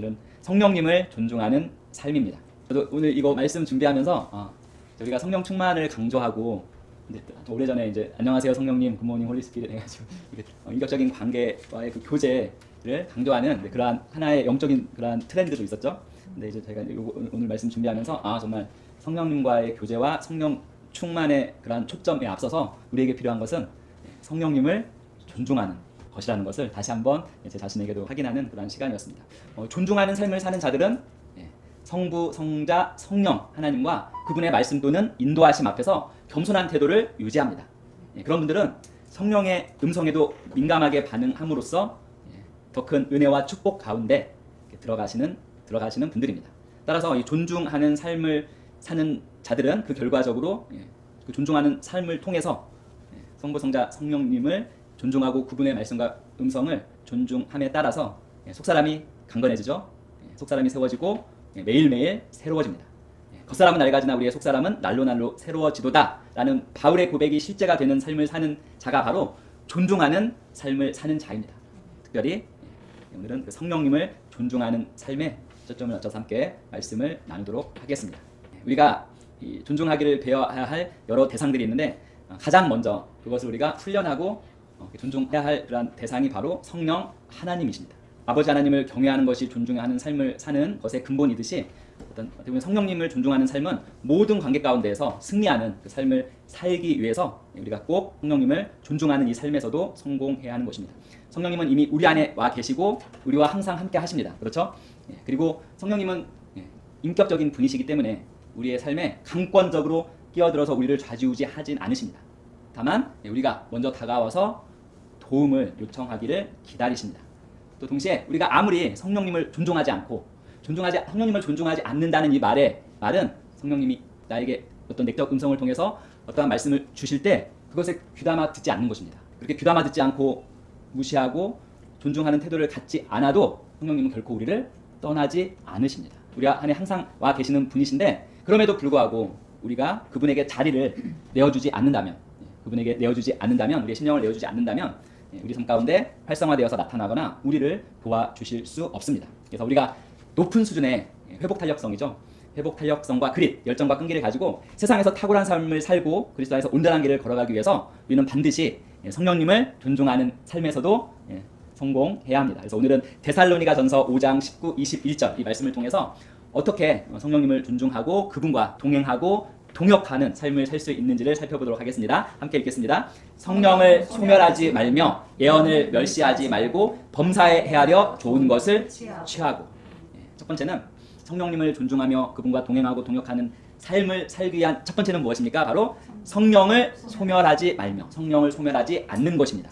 오늘은 성령님을 존중하는 삶입니다. 저도 오늘 이거 말씀 준비하면서 우리가 성령 충만을 강조하고 오래전에 이제 안녕하세요 성령님, 굿모닝 홀리 스피릿 해가지고 인격적인 관계와의 그 교제를 강조하는 그러한 하나의 영적인 그러한 트렌드도 있었죠. 근데 이제 제가 오늘 말씀 준비하면서 정말 성령님과의 교제와 성령 충만의 그러한 초점에 앞서서 우리에게 필요한 것은 성령님을 존중하는 것이라는 것을 다시 한번 제 자신에게도 확인하는 그런 시간이었습니다. 존중하는 삶을 사는 자들은 성부, 성자, 성령 하나님과 그분의 말씀 또는 인도하심 앞에서 겸손한 태도를 유지합니다. 그런 분들은 성령의 음성에도 민감하게 반응함으로써 더 큰 은혜와 축복 가운데 들어가시는 분들입니다. 따라서 이 존중하는 삶을 사는 자들은 그 결과적으로 그 존중하는 삶을 통해서 성부, 성자, 성령님을 존중하고 그분의 말씀과 음성을 존중함에 따라서 속사람이 강건해지죠. 속사람이 세워지고 매일매일 새로워집니다. 겉사람은 낡아지나 우리의 속사람은 날로 새로워지도다 라는 바울의 고백이 실제가 되는 삶을 사는 자가 바로 존중하는 삶을 사는 자입니다. 특별히 오늘은 그 성령님을 존중하는 삶에 초점을 맞춰서 함께 말씀을 나누도록 하겠습니다. 우리가 존중하기를 배워야 할 여러 대상들이 있는데 가장 먼저 그것을 우리가 훈련하고 존중해야 할 그런 대상이 바로 성령 하나님이십니다. 아버지 하나님을 경외하는 것이 존중하는 삶을 사는 것의 근본이듯이 어떻게 보면 성령님을 존중하는 삶은 모든 관계 가운데에서 승리하는 그 삶을 살기 위해서 우리가 꼭 성령님을 존중하는 이 삶에서도 성공해야 하는 것입니다. 성령님은 이미 우리 안에 와 계시고 우리와 항상 함께 하십니다. 그렇죠? 그리고 성령님은 인격적인 분이시기 때문에 우리의 삶에 강권적으로 끼어들어서 우리를 좌지우지하진 않으십니다. 다만 우리가 먼저 다가와서 도움을 요청하기를 기다리십니다. 또 동시에 우리가 아무리 성령님을 존중하지 않고 성령님을 존중하지 않는다는 이 말은 성령님이 나에게 어떤 내적 음성을 통해서 어떠한 말씀을 주실 때 그것에 귀담아 듣지 않는 것입니다. 그렇게 귀담아 듣지 않고 무시하고 존중하는 태도를 갖지 않아도 성령님은 결코 우리를 떠나지 않으십니다. 우리 안에 항상 와 계시는 분이신데 그럼에도 불구하고 우리가 그분에게 자리를 내어주지 않는다면 우리의 심령을 내어주지 않는다면 우리 삶 가운데 활성화되어서 나타나거나 우리를 도와주실 수 없습니다. 그래서 우리가 높은 수준의 회복 탄력성이죠. 회복 탄력성과 그릿, 열정과 끈기를 가지고 세상에서 탁월한 삶을 살고 그리스도 안에서 온전한 길을 걸어가기 위해서 우리는 반드시 성령님을 존중하는 삶에서도 성공해야 합니다. 그래서 오늘은 데살로니가전서 5장 19, 21절 이 말씀을 통해서 어떻게 성령님을 존중하고 그분과 동행하고 동역하는 삶을 살 수 있는지를 살펴보도록 하겠습니다. 함께 읽겠습니다. 성령을 소멸하지 말며 예언을 멸시하지 말고 범사에 헤아려 좋은 것을 취하고. 첫 번째는 성령님을 존중하며 그분과 동행하고 동역하는 삶을 살기 위한 첫 번째는 무엇입니까? 바로 성령을 소멸하지 말며 성령을 소멸하지 않는 것입니다.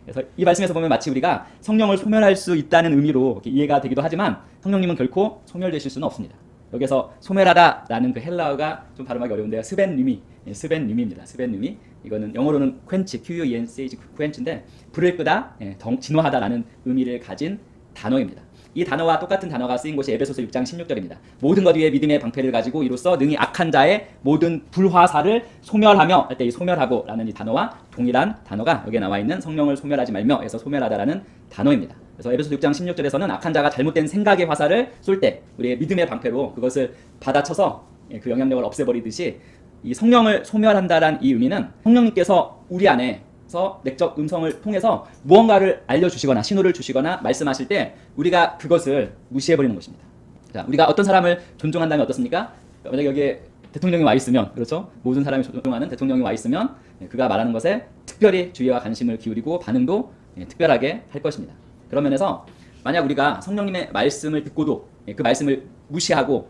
그래서 이 말씀에서 보면 마치 우리가 성령을 소멸할 수 있다는 의미로 이해가 되기도 하지만 성령님은 결코 소멸되실 수는 없습니다. 여기서 소멸하다라는 그 헬라어가 좀 발음하기 어려운데요. 스벤님입니다. 스벤님이 이거는 영어로는 quench, Q-U-E-N-C-H, quench인데 불을 끄다, 진화하다라는 의미를 가진 단어입니다. 이 단어와 똑같은 단어가 쓰인 곳이 에베소서 6장 16절입니다. 모든 것 위에 믿음의 방패를 가지고 이로써 능히 악한 자의 모든 불화살을 소멸하며 할 때 이 소멸하고 라는 이 단어와 동일한 단어가 여기에 나와 있는 성령을 소멸하지 말며 해서 소멸하다라는 단어입니다. 그래서 에베소서 6장 16절에서는 악한 자가 잘못된 생각의 화살을 쏠 때 우리의 믿음의 방패로 그것을 받아쳐서 그 영향력을 없애버리듯이 이 성령을 소멸한다라는 이 의미는 성령님께서 우리 안에서 내적 음성을 통해서 무언가를 알려주시거나 신호를 주시거나 말씀하실 때 우리가 그것을 무시해버리는 것입니다. 자, 우리가 어떤 사람을 존중한다면 어떻습니까? 만약에 여기에 대통령이 와 있으면, 그렇죠? 모든 사람이 존중하는 대통령이 와 있으면 그가 말하는 것에 특별히 주의와 관심을 기울이고 반응도 특별하게 할 것입니다. 그런 면에서 만약 우리가 성령님의 말씀을 듣고도 그 말씀을 무시하고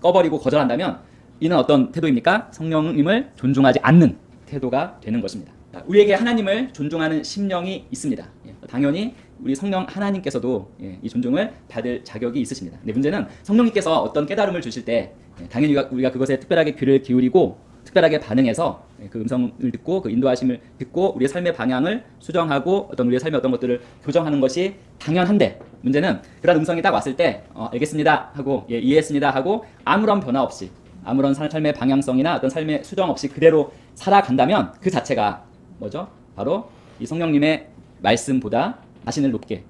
꺼버리고 거절한다면 이는 어떤 태도입니까? 성령님을 존중하지 않는 태도가 되는 것입니다. 우리에게 하나님을 존중하는 심령이 있습니다. 당연히 우리 성령 하나님께서도 이 존중을 받을 자격이 있으십니다. 근데 문제는 성령님께서 어떤 깨달음을 주실 때 당연히 우리가 그것에 특별하게 귀를 기울이고 특별하게 반응해서 그 음성을 듣고 그 인도하심을 듣고 우리의 삶의 방향을 수정하고 어떤 우리의 삶의 어떤 것들을 교정하는 것이 당연한데 문제는 그런 음성이 딱 왔을 때 알겠습니다 하고 이해했습니다 하고 아무런 변화 없이 아무런 삶의 방향성이나 어떤 삶의 수정 없이 그대로 살아간다면 그 자체가 뭐죠? 바로 이 성령님의 말씀보다 자신을 높게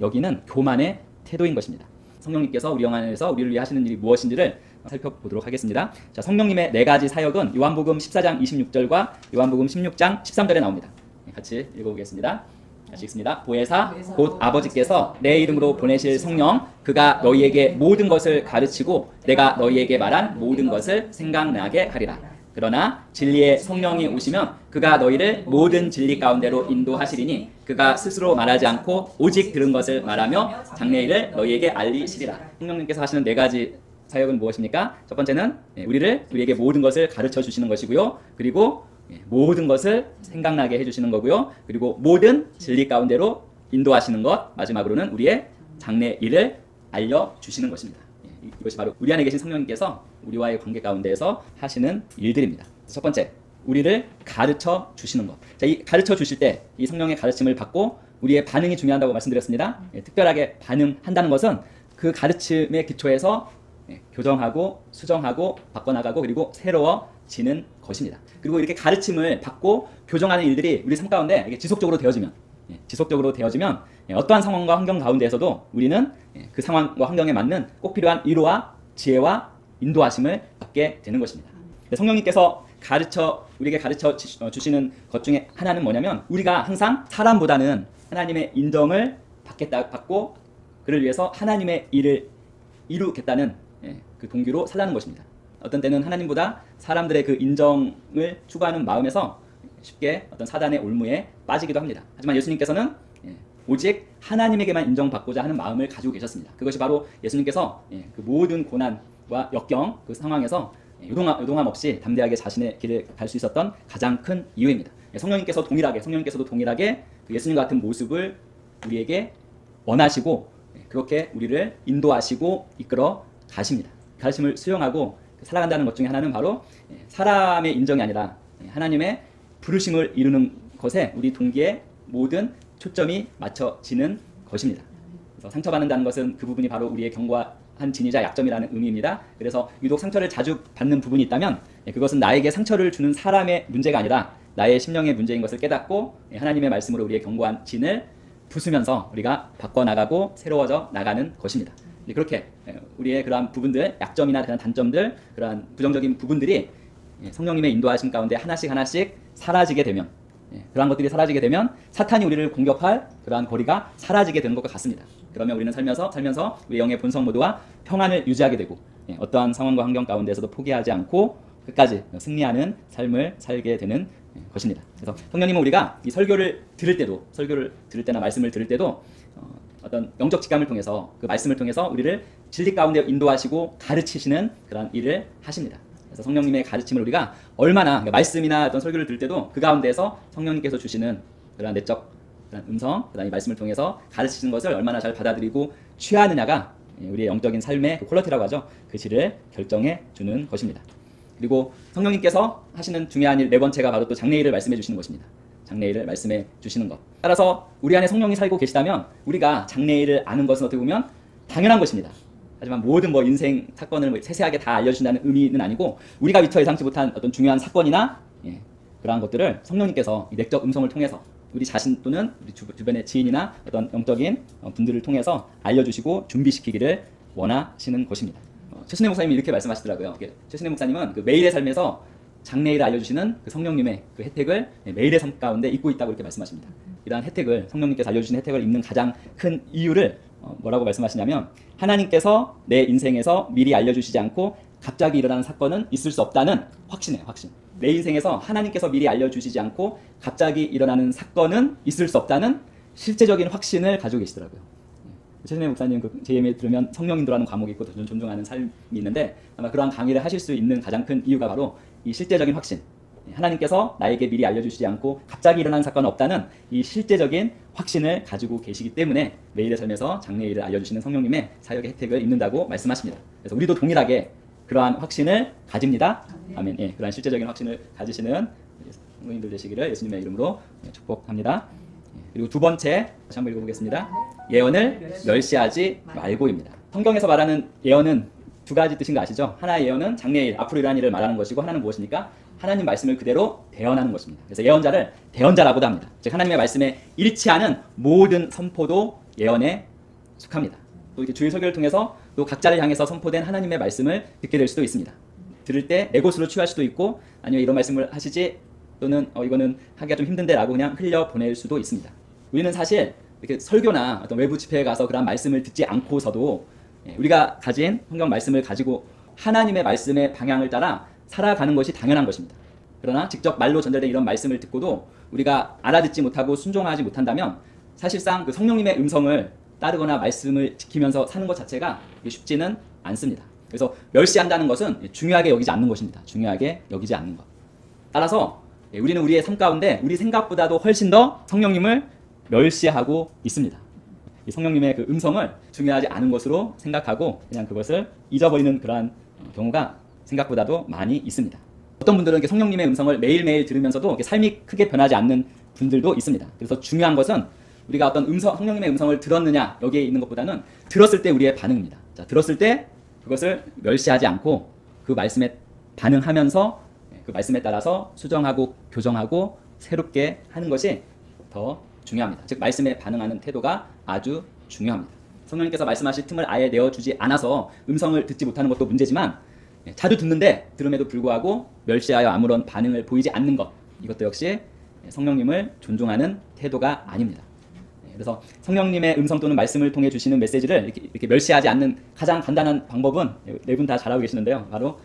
여기는 교만의 태도인 것입니다. 성령님께서 우리 영 안에서 우리를 위해 하시는 일이 무엇인지를 살펴보도록 하겠습니다. 자, 성령님의 네 가지 사역은 요한복음 14장 26절과 요한복음 16장 13절에 나옵니다. 같이 읽어보겠습니다. 같이 읽습니다. 보혜사 곧 아버지께서 내 이름으로 보내실 성령 그가 너희에게 모든 것을 가르치고 내가 너희에게 말한 모든 것을 생각나게 하리라. 그러나 진리의 성령이 오시면 그가 너희를 모든 진리 가운데로 인도하시리니 그가 스스로 말하지 않고 오직 들은 것을 말하며 장래일을 너희에게 알리시리라. 성령님께서 하시는 네 가지 사역은 무엇입니까? 첫 번째는 우리에게 모든 것을 가르쳐 주시는 것이고요. 그리고 모든 것을 생각나게 해주시는 거고요. 그리고 모든 진리 가운데로 인도하시는 것, 마지막으로는 우리의 장래일을 알려주시는 것입니다. 이것이 바로 우리 안에 계신 성령님께서 우리와의 관계 가운데에서 하시는 일들입니다. 첫 번째, 우리를 가르쳐 주시는 것. 자, 이 가르쳐 주실 때 이 성령의 가르침을 받고 우리의 반응이 중요하다고 말씀드렸습니다. 특별하게 반응한다는 것은 그 가르침의 기초에서 교정하고 수정하고 바꿔나가고 그리고 새로워지는 것입니다. 그리고 이렇게 가르침을 받고 교정하는 일들이 우리 삶 가운데 이게 지속적으로 되어지면 어떠한 상황과 환경 가운데에서도 우리는 그 상황과 환경에 맞는 꼭 필요한 위로와 지혜와 인도하심을 받게 되는 것입니다. 성령님께서 우리에게 가르쳐 주시는 것 중에 하나는 뭐냐면 우리가 항상 사람보다는 하나님의 인정을 받고 그를 위해서 하나님의 일을 이루겠다는 그 동기로 살라는 것입니다. 어떤 때는 하나님보다 사람들의 그 인정을 추구하는 마음에서 쉽게 어떤 사단의 올무에 빠지기도 합니다. 하지만 예수님께서는 오직 하나님에게만 인정받고자 하는 마음을 가지고 계셨습니다. 그것이 바로 예수님께서 그 모든 고난과 역경 그 상황에서 요동함 없이 담대하게 자신의 길을 갈 수 있었던 가장 큰 이유입니다. 성령님께서도 동일하게 그 예수님 같은 모습을 우리에게 원하시고 그렇게 우리를 인도하시고 이끌어 가십니다. 가르침을 수용하고 살아간다는 것 중에 하나는 바로 사람의 인정이 아니라 하나님의 부르심을 이루는 것에 우리 동기의 모든 초점이 맞춰지는 것입니다. 그래서 상처받는다는 것은 그 부분이 바로 우리의 견고한 진이자 약점이라는 의미입니다. 그래서 유독 상처를 자주 받는 부분이 있다면 그것은 나에게 상처를 주는 사람의 문제가 아니라 나의 심령의 문제인 것을 깨닫고 하나님의 말씀으로 우리의 견고한 진을 부수면서 우리가 바꿔나가고 새로워져 나가는 것입니다. 그렇게 우리의 그러한 부분들, 약점이나 그런 단점들, 그러한 부정적인 부분들이 성령님의 인도하심 가운데 하나씩 사라지게 되면 그러한 것들이 사라지게 되면 사탄이 우리를 공격할 그러한 거리가 사라지게 되는 것과 같습니다. 그러면 우리는 살면서 우리 영의 본성 모두와 평안을 유지하게 되고 어떠한 상황과 환경 가운데서도 포기하지 않고 끝까지 승리하는 삶을 살게 되는 것입니다. 그래서 성령님은 우리가 이 설교를 들을 때나 말씀을 들을 때도 어떤 영적 직감을 통해서 그 말씀을 통해서 우리를 진리 가운데 인도하시고 가르치시는 그런 일을 하십니다. 그래서 성령님의 가르침을 우리가 얼마나 말씀이나 어떤 설교를 들을 때도 그 가운데서 성령님께서 주시는 그런 내적 그런 음성, 그다음 이 말씀을 통해서 가르치시는 것을 얼마나 잘 받아들이고 취하느냐가 우리의 영적인 삶의 그 퀄리티라고 하죠. 그 질을 결정해 주는 것입니다. 그리고 성령님께서 하시는 중요한 일 네 번째가 바로 또 장래일을 말씀해 주시는 것입니다. 장래일을 말씀해 주시는 것. 따라서 우리 안에 성령이 살고 계시다면 우리가 장래일을 아는 것은 어떻게 보면 당연한 것입니다. 하지만 모든 인생 사건을 세세하게 다 알려주신다는 의미는 아니고 우리가 미처 예상치 못한 어떤 중요한 사건이나 그러한 것들을 성령님께서 이 내적 음성을 통해서 우리 자신 또는 우리 주변의 지인이나 어떤 영적인 분들을 통해서 알려주시고 준비시키기를 원하시는 것입니다. 최순애 목사님이 이렇게 말씀하시더라고요. 최순애 목사님은 그 매일의 삶에서 장래일을 알려주시는 그 성령님의 그 혜택을 매일의 삶 가운데 잊고 있다고 이렇게 말씀하십니다. 이러한 혜택을 성령님께서 알려주신 혜택을 잊는 가장 큰 이유를 뭐라고 말씀하시냐면 하나님께서 내 인생에서 미리 알려주시지 않고 갑자기 일어나는 사건은 있을 수 없다는 확신이에요. 확신. 내 인생에서 하나님께서 미리 알려주시지 않고 갑자기 일어나는 사건은 있을 수 없다는 실제적인 확신을 가지고 계시더라고요. 최진애 목사님 그 JM에 들으면 성령인도라는 과목이 있고 저는 존중하는 삶이 있는데 아마 그러한 강의를 하실 수 있는 가장 큰 이유가 바로 이 실제적인 확신, 하나님께서 나에게 미리 알려주시지 않고 갑자기 일어나는 사건은 없다는 이 실제적인 확신을 가지고 계시기 때문에 매일의 삶에서 장래일을 알려주시는 성령님의 사역의 혜택을 입는다고 말씀하십니다. 그래서 우리도 동일하게 그러한 확신을 가집니다. 아멘. 그러한 실제적인 확신을 가지시는 성도님들 되시기를 예수님의 이름으로 축복합니다. 그리고 두 번째 다시 한번 읽어보겠습니다. 예언을 멸시하지 말고입니다. 성경에서 말하는 예언은 두 가지 뜻인 거 아시죠? 하나의 예언은 장래일, 앞으로 일어날 일을 말하는 것이고 하나는 무엇입니까? 하나님 말씀을 그대로 대언하는 것입니다. 그래서 예언자를 대언자라고도 합니다. 즉 하나님의 말씀에 일치하는 모든 선포도 예언에 속합니다. 또 이렇게 주일 설교를 통해서 또 각자를 향해서 선포된 하나님의 말씀을 듣게 될 수도 있습니다. 들을 때 내 것으로 취할 수도 있고, 아니면 이런 말씀을 하시지, 또는 이거는 하기가 좀 힘든데 라고 그냥 흘려 보낼 수도 있습니다. 우리는 사실 이렇게 설교나 어떤 외부 집회에 가서 그런 말씀을 듣지 않고서도 우리가 가진 성경 말씀을 가지고 하나님의 말씀의 방향을 따라 살아가는 것이 당연한 것입니다. 그러나 직접 말로 전달된 이런 말씀을 듣고도 우리가 알아듣지 못하고 순종하지 못한다면 사실상 그 성령님의 음성을 따르거나 말씀을 지키면서 사는 것 자체가 쉽지는 않습니다. 그래서 멸시한다는 것은 중요하게 여기지 않는 것입니다. 중요하게 여기지 않는 것. 따라서 우리는 우리의 삶 가운데 우리 생각보다도 훨씬 더 성령님을 멸시하고 있습니다. 이 성령님의 그 음성을 중요하지 않은 것으로 생각하고 그냥 그것을 잊어버리는 그러한 경우가 생각보다도 많이 있습니다. 어떤 분들은 이렇게 성령님의 음성을 매일매일 들으면서도 이렇게 삶이 크게 변하지 않는 분들도 있습니다. 그래서 중요한 것은 우리가 어떤 성령님의 음성을 들었느냐 여기에 있는 것보다는 들었을 때 우리의 반응입니다. 자, 들었을 때 그것을 멸시하지 않고 그 말씀에 반응하면서 그 말씀에 따라서 수정하고 교정하고 새롭게 하는 것이 더 중요합니다. 즉 말씀에 반응하는 태도가 아주 중요합니다. 성령님께서 말씀하실 틈을 아예 내어주지 않아서 음성을 듣지 못하는 것도 문제지만 자주 듣는데 들음에도 불구하고 멸시하여 아무런 반응을 보이지 않는 것, 이것도 역시 성령님을 존중하는 태도가 아닙니다. 그래서 성령님의 음성 또는 말씀을 통해 주시는 메시지를 이렇게 멸시하지 않는 가장 간단한 방법은 네 분 다 잘하고 계시는데요. 바로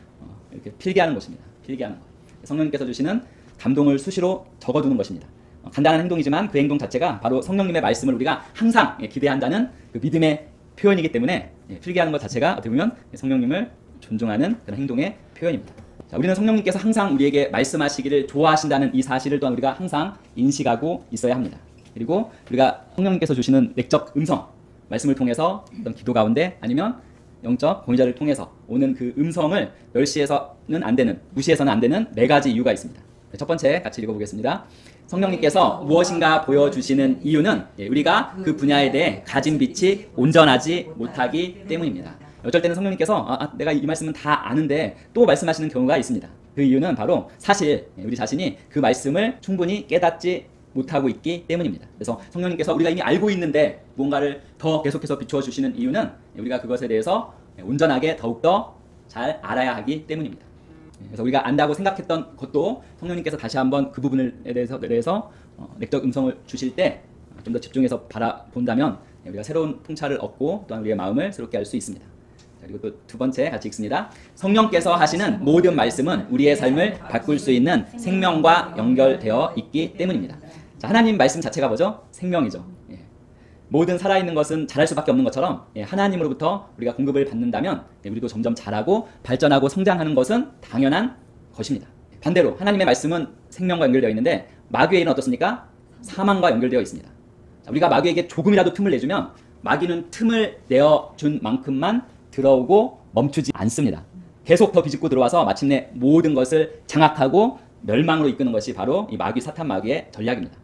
이렇게 필기하는 것입니다. 필기하는 것. 성령님께서 주시는 감동을 수시로 적어두는 것입니다. 간단한 행동이지만 그 행동 자체가 바로 성령님의 말씀을 우리가 항상 기대한다는 그 믿음의 표현이기 때문에 필기하는 것 자체가 어떻게 보면 성령님을 존중하는 그런 행동의 표현입니다. 자, 우리는 성령님께서 항상 우리에게 말씀하시기를 좋아하신다는 이 사실을 또한 우리가 항상 인식하고 있어야 합니다. 그리고 우리가 성령님께서 주시는 내적 음성, 말씀을 통해서 어떤 기도 가운데 아니면 영적 공유자를 통해서 오는 그 음성을 멸시해서는 안 되는, 무시해서는 안 되는 네 가지 이유가 있습니다. 첫 번째 같이 읽어보겠습니다. 성령님께서 무엇인가 보여주시는 이유는 우리가 그 분야에 대해 가진 빛이 온전하지 못하기 때문입니다. 어쩔 때는 성령님께서 내가 이 말씀은 다 아는데 또 말씀하시는 경우가 있습니다. 그 이유는 바로 사실 우리 자신이 그 말씀을 충분히 깨닫지 못하고 있기 때문입니다. 그래서 성령님께서 우리가 이미 알고 있는데 무언가를 더 계속해서 비추어 주시는 이유는 우리가 그것에 대해서 온전하게 더욱더 잘 알아야 하기 때문입니다. 그래서 우리가 안다고 생각했던 것도 성령님께서 다시 한번 그 부분에 대해서 내적 음성을 주실 때 좀 더 집중해서 바라본다면 우리가 새로운 통찰을 얻고 또한 우리의 마음을 새롭게 할 수 있습니다. 그리고 또 두 번째 같이 읽습니다. 성령께서 하시는 모든 말씀은 우리의 삶을 바꿀 수 있는 생명과 연결되어 있기 때문입니다. 자, 하나님 말씀 자체가 뭐죠? 생명이죠. 모든 살아있는 것은 자랄 수밖에 없는 것처럼 하나님으로부터 우리가 공급을 받는다면 우리도 점점 자라고 발전하고 성장하는 것은 당연한 것입니다. 반대로 하나님의 말씀은 생명과 연결되어 있는데 마귀의 일은 어떻습니까? 사망과 연결되어 있습니다. 자, 우리가 마귀에게 조금이라도 틈을 내주면 마귀는 틈을 내어준 만큼만 들어오고 멈추지 않습니다. 계속 더 비집고 들어와서 마침내 모든 것을 장악하고 멸망으로 이끄는 것이 바로 이 마귀 사탄 마귀의 전략입니다.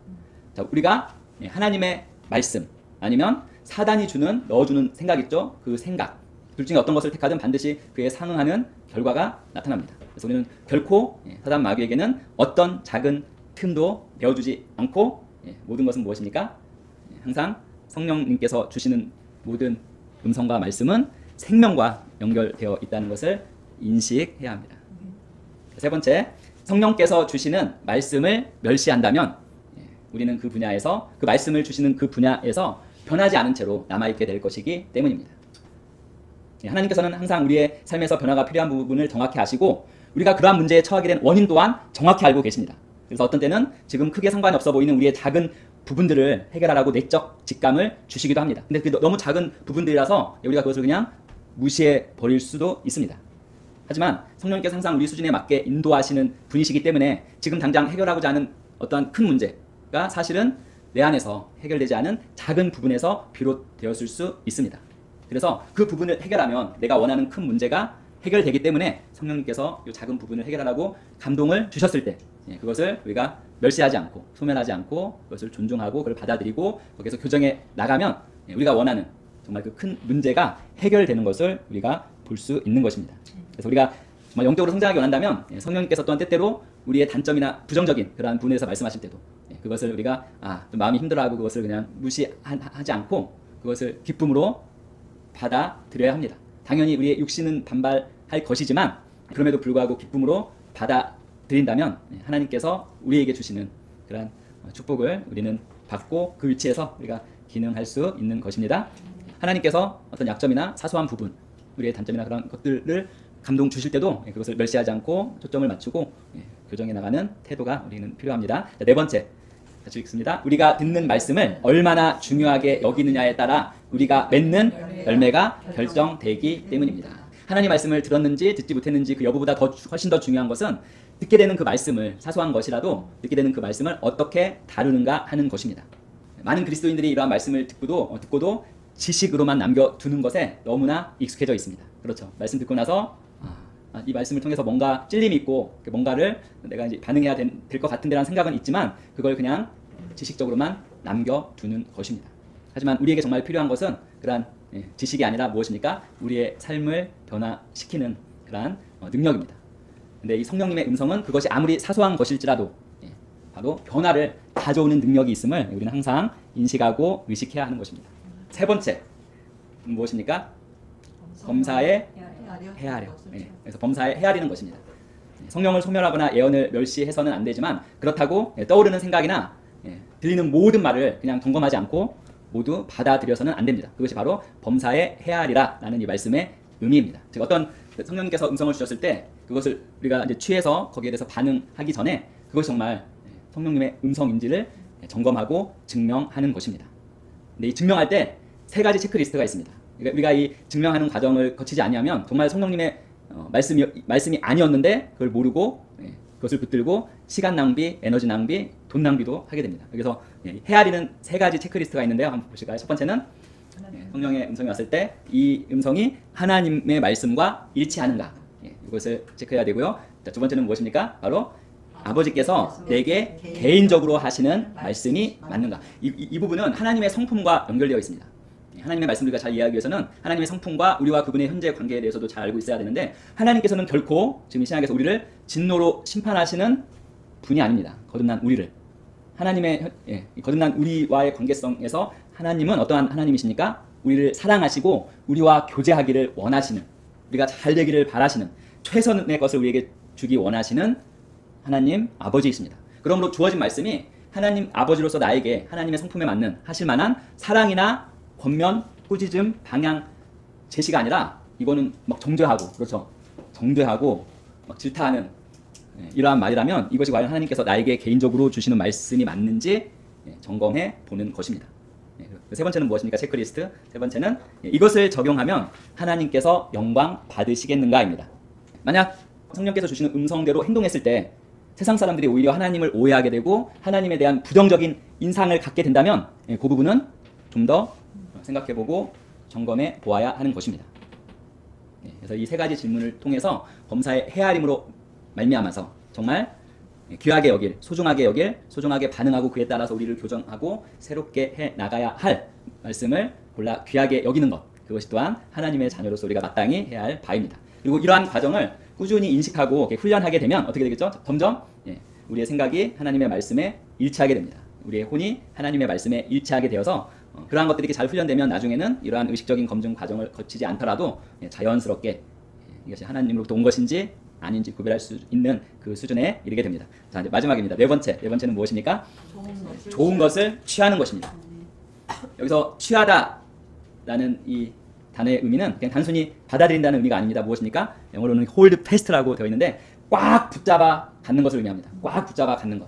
자, 우리가 하나님의 말씀 아니면 사단이 넣어주는 생각 있죠? 그 생각 둘 중에 어떤 것을 택하든 반드시 그에 상응하는 결과가 나타납니다. 그래서 우리는 결코 사단 마귀에게는 어떤 작은 틈도 내어주지 않고 모든 것은 무엇입니까? 항상 성령님께서 주시는 모든 음성과 말씀은 생명과 연결되어 있다는 것을 인식해야 합니다. 세 번째, 성령께서 주시는 말씀을 멸시한다면 우리는 그 분야에서 그 말씀을 주시는 그 분야에서 변하지 않은 채로 남아있게 될 것이기 때문입니다. 하나님께서는 항상 우리의 삶에서 변화가 필요한 부분을 정확히 아시고 우리가 그러한 문제에 처하게 된 원인 또한 정확히 알고 계십니다. 그래서 어떤 때는 지금 크게 상관이 없어 보이는 우리의 작은 부분들을 해결하라고 내적 직감을 주시기도 합니다. 근데 그 너무 작은 부분들이라서 우리가 그것을 그냥 무시해 버릴 수도 있습니다. 하지만 성령님께서 항상 우리 수준에 맞게 인도하시는 분이시기 때문에 지금 당장 해결하고자 하는 어떠한 큰 문제가 사실은 내 안에서 해결되지 않은 작은 부분에서 비롯되었을 수 있습니다. 그래서 그 부분을 해결하면 내가 원하는 큰 문제가 해결되기 때문에 성령님께서 이 작은 부분을 해결하라고 감동을 주셨을 때 그것을 우리가 멸시하지 않고 소멸하지 않고 그것을 존중하고 그걸 받아들이고 거기서 교정해 나가면 우리가 원하는 정말 그 큰 문제가 해결되는 것을 우리가 볼 수 있는 것입니다. 그래서 우리가 정말 영적으로 성장하기 원한다면 성령님께서 또한 때때로 우리의 단점이나 부정적인 그러한 부분에서 말씀하실 때도 그것을 우리가 좀 마음이 힘들어하고 그것을 그냥 무시하지 않고 그것을 기쁨으로 받아들여야 합니다. 당연히 우리의 육신은 반발할 것이지만 그럼에도 불구하고 기쁨으로 받아들인다면 하나님께서 우리에게 주시는 그러한 축복을 우리는 받고 그 위치에서 우리가 기능할 수 있는 것입니다. 하나님께서 어떤 약점이나 사소한 부분, 우리의 단점이나 그런 것들을 감동 주실 때도 그것을 멸시하지 않고 초점을 맞추고 교정해 나가는 태도가 우리는 필요합니다. 자, 네 번째, 같이 읽습니다. 우리가 듣는 말씀을 얼마나 중요하게 여기느냐에 따라 우리가 맺는 열매가 결정되기 때문입니다. 하나님 말씀을 들었는지 듣지 못했는지 그 여부보다 훨씬 더 중요한 것은 듣게 되는 그 말씀을, 사소한 것이라도 듣게 되는 그 말씀을 어떻게 다루는가 하는 것입니다. 많은 그리스도인들이 이러한 말씀을 듣고도 지식으로만 남겨두는 것에 너무나 익숙해져 있습니다. 그렇죠. 말씀 듣고 나서 이 말씀을 통해서 뭔가 찔림이 있고 뭔가를 내가 이제 반응해야 될 것 같은데라는 생각은 있지만 그걸 그냥 지식적으로만 남겨두는 것입니다. 하지만 우리에게 정말 필요한 것은 그러한 지식이 아니라 무엇입니까? 우리의 삶을 변화시키는 그러한 능력입니다. 근데 이 성령님의 음성은 그것이 아무리 사소한 것일지라도 바로 변화를 가져오는 능력이 있음을 우리는 항상 인식하고 의식해야 하는 것입니다. 세 번째 무엇입니까? 범사에 헤아려. 그래서 범사에 헤아리는 것입니다. 성령을 소멸하거나 예언을 멸시해서는 안 되지만 그렇다고 떠오르는 생각이나 들리는 모든 말을 그냥 점검하지 않고 모두 받아들여서는 안 됩니다. 그것이 바로 범사에 헤아리라 라는 이 말씀의 의미입니다. 즉 어떤 성령님께서 음성을 주셨을 때 그것을 우리가 이제 취해서 거기에 대해서 반응하기 전에 그것이 정말 성령님의 음성인지를 점검하고 증명하는 것입니다. 근데 이 증명할 때 세 가지 체크리스트가 있습니다. 그러니까 우리가 이 증명하는 과정을 거치지 아니하면 정말 성령님의 말씀이 아니었는데 그걸 모르고 그것을 붙들고 시간 낭비, 에너지 낭비, 돈 낭비도 하게 됩니다. 그래서 헤아리는 세 가지 체크리스트가 있는데요. 한번 보실까요? 첫 번째는 성령의 음성이 왔을 때 이 음성이 하나님의 말씀과 일치하는가 이것을 체크해야 되고요. 자, 두 번째는 무엇입니까? 바로 아버지께서 내게 개인적으로 하시는 말씀이 맞는가. 이 부분은 하나님의 성품과 연결되어 있습니다. 하나님의 말씀을 우리가 잘 이해하기 위해서는 하나님의 성품과 우리와 그분의 현재 관계에 대해서도 잘 알고 있어야 되는데 하나님께서는 결코 지금 이 신약에서 우리를 진노로 심판하시는 분이 아닙니다. 거듭난 우리를. 하나님의 거듭난 우리와의 관계성에서 하나님은 어떠한 하나님이십니까? 우리를 사랑하시고 우리와 교제하기를 원하시는, 우리가 잘 되기를 바라시는, 최선의 것을 우리에게 주기 원하시는 하나님 아버지이십니다. 그러므로 주어진 말씀이 하나님 아버지로서 나에게 하나님의 성품에 맞는 하실 만한 사랑이나 권면, 꾸짖음, 방향, 제시가 아니라 이거는 막 정죄하고, 그렇죠? 정죄하고 막 질타하는 이러한 말이라면 이것이 과연 하나님께서 나에게 개인적으로 주시는 말씀이 맞는지 점검해 보는 것입니다. 세 번째는 무엇입니까? 체크리스트. 세 번째는 이것을 적용하면 하나님께서 영광 받으시겠는가입니다. 만약 성령께서 주시는 음성대로 행동했을 때 세상 사람들이 오히려 하나님을 오해하게 되고 하나님에 대한 부정적인 인상을 갖게 된다면 그 부분은 좀 더 생각해보고 점검해 보아야 하는 것입니다. 그래서 이 세 가지 질문을 통해서 범사의 헤아림으로 말미암아서 정말 귀하게 여길, 소중하게 반응하고 그에 따라서 우리를 교정하고 새롭게 해 나가야 할 말씀을 골라 귀하게 여기는 것, 그것이 또한 하나님의 자녀로서 우리가 마땅히 해야 할 바입니다. 그리고 이러한 과정을 꾸준히 인식하고 훈련하게 되면 어떻게 되겠죠? 점점 우리의 생각이 하나님의 말씀에 일치하게 됩니다. 우리의 혼이 하나님의 말씀에 일치하게 되어서 그러한 것들이 잘 훈련되면 나중에는 이러한 의식적인 검증 과정을 거치지 않더라도 자연스럽게 이것이 하나님으로부터 온 것인지 아닌지 구별할 수 있는 그 수준에 이르게 됩니다. 자, 이제 마지막입니다. 네 번째는 무엇입니까? 좋은 것을 취하는 것입니다. 여기서 취하다라는 이 단어의 의미는 그냥 단순히 받아들인다는 의미가 아닙니다. 무엇입니까? 영어로는 hold fast라고 되어 있는데 꽉 붙잡아 갖는 것을 의미합니다. 꽉 붙잡아 갖는 것.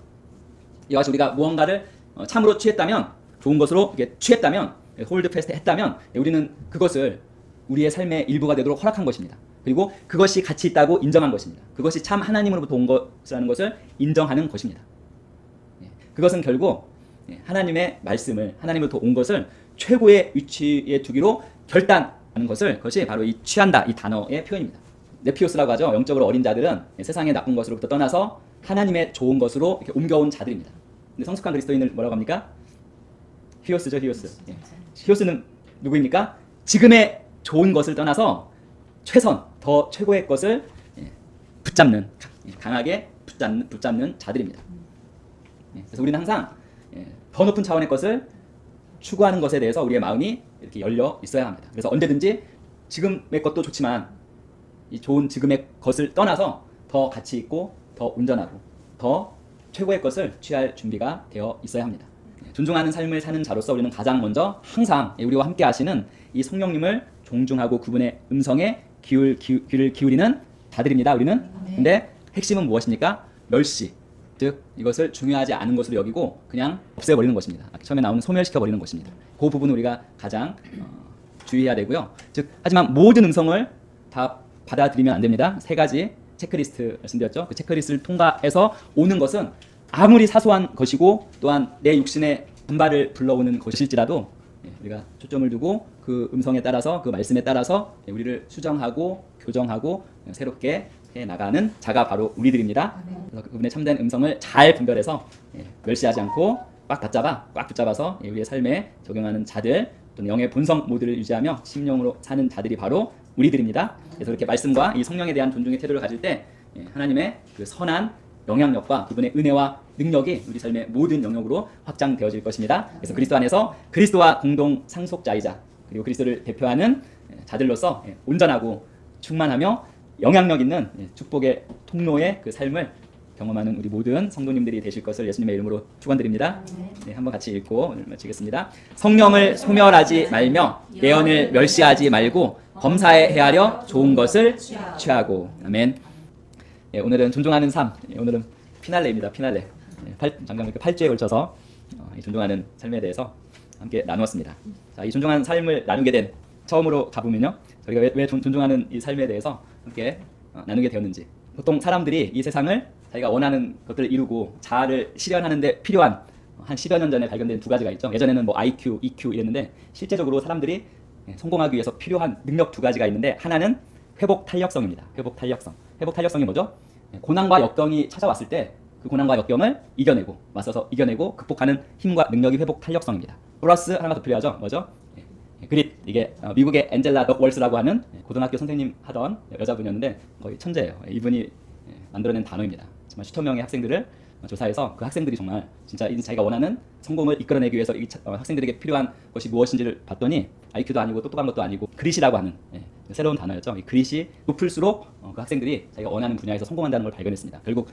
이와 같이 우리가 무언가를 참으로 취했다면, 좋은 것으로 이렇게 취했다면, hold fast 했다면 우리는 그것을 우리의 삶의 일부가 되도록 허락한 것입니다. 그리고 그것이 가치 있다고 인정한 것입니다. 그것이 참 하나님으로부터 온 것이라는 것을 인정하는 것입니다. 그것은 결국 하나님의 말씀을, 하나님으로부터 온 것을 최고의 위치에 두기로 결단하는 것을, 그것이 바로 이 취한다, 이 단어의 표현입니다. 네피오스라고 하죠. 영적으로 어린 자들은 세상의 나쁜 것으로부터 떠나서 하나님의 좋은 것으로 이렇게 옮겨온 자들입니다. 근데 성숙한 그리스도인을 뭐라고 합니까? 히오스죠, 히오스. 히오스는 누구입니까? 지금의 좋은 것을 떠나서 최선, 더 최고의 것을 붙잡는, 강하게 붙잡는 자들입니다. 그래서 우리는 항상 더 높은 차원의 것을 추구하는 것에 대해서 우리의 마음이 이렇게 열려 있어야 합니다. 그래서 언제든지 지금의 것도 좋지만 이 좋은 지금의 것을 떠나서 더 가치 있고 더 온전하고 더 최고의 것을 취할 준비가 되어 있어야 합니다. 존중하는 삶을 사는 자로서 우리는 가장 먼저 항상 우리와 함께 하시는 이 성령님을 존중하고 그분의 음성에 귀를 기울이는 자들입니다. 우리는. 근데 핵심은 무엇입니까? 멸시. 즉 이것을 중요하지 않은 것으로 여기고 그냥 없애버리는 것입니다. 처음에 나오는 소멸시켜버리는 것입니다. 그 부분을 우리가 가장 주의해야 되고요. 즉 하지만 모든 음성을 다 받아들이면 안 됩니다. 3가지 체크리스트 말씀드렸죠. 그 체크리스트를 통과해서 오는 것은 아무리 사소한 것이고 또한 내 육신의 분발을 불러오는 것일지라도 우리가 초점을 두고 그 음성에 따라서 그 말씀에 따라서 우리를 수정하고 교정하고 새롭게 해나가는 자가 바로 우리들입니다. 그래서 그분의 참된 음성을 잘 분별해서 멸시하지 않고 꽉 붙잡아서 우리의 삶에 적용하는 자들 또는 영의 본성 모드를 유지하며 심령으로 사는 자들이 바로 우리들입니다. 그래서 이렇게 말씀과 이 성령에 대한 존중의 태도를 가질 때 하나님의 그 선한 영향력과 그분의 은혜와 능력이 우리 삶의 모든 영역으로 확장되어질 것입니다. 그래서 그리스도 안에서 그리스도와 공동 상속자이자 그리고 그리스도를 대표하는 자들로서 온전하고 충만하며 영향력 있는 축복의 통로의 그 삶을 경험하는 우리 모든 성도님들이 되실 것을 예수님의 이름으로 축원드립니다. 네, 한번 같이 읽고 오늘 마치겠습니다. 성령을 소멸하지 말며 예언을 멸시하지 말고 범사에 헤아려 좋은 것을 취하고. 아멘. 예, 오늘은 존중하는 삶. 예, 오늘은 피날레입니다. 피날레. 잠깐 이렇게 8주에 걸쳐서 이 존중하는 삶에 대해서 함께 나누었습니다. 자, 이 존중하는 삶을 나누게 된 처음으로 가보면요. 저희가 왜 존중하는 이 삶에 대해서 함께 나누게 되었는지. 보통 사람들이 이 세상을 자기가 원하는 것들을 이루고 자아를 실현하는 데 필요한 한 10여 년 전에 발견된 2가지가 있죠. 예전에는 뭐 IQ, EQ 이랬는데 실제적으로 사람들이 성공하기 위해서 필요한 능력 2가지가 있는데 하나는 회복 탄력성입니다. 회복 탄력성. 회복 탄력성이 뭐죠? 고난과 역경이 찾아왔을 때 그 고난과 역경을 이겨내고 맞서서 이겨내고 극복하는 힘과 능력이 회복 탄력성입니다. 플러스 하나가 더 필요하죠. 뭐죠? 그릿. 이게 미국의 엔젤라 덕 월스라고 하는 고등학교 선생님 하던 여자분이었는데 거의 천재예요. 이분이 만들어낸 단어입니다. 정말 수천 명의 학생들을 조사해서 그 학생들이 정말 진짜 자기가 원하는 성공을 이끌어내기 위해서 이 학생들에게 필요한 것이 무엇인지를 봤더니 IQ도 아니고 똑똑한 것도 아니고 그릿이라고 하는 새로운 단어였죠. 이 그릿이 높을수록 그 학생들이 자기가 원하는 분야에서 성공한다는 걸 발견했습니다. 결국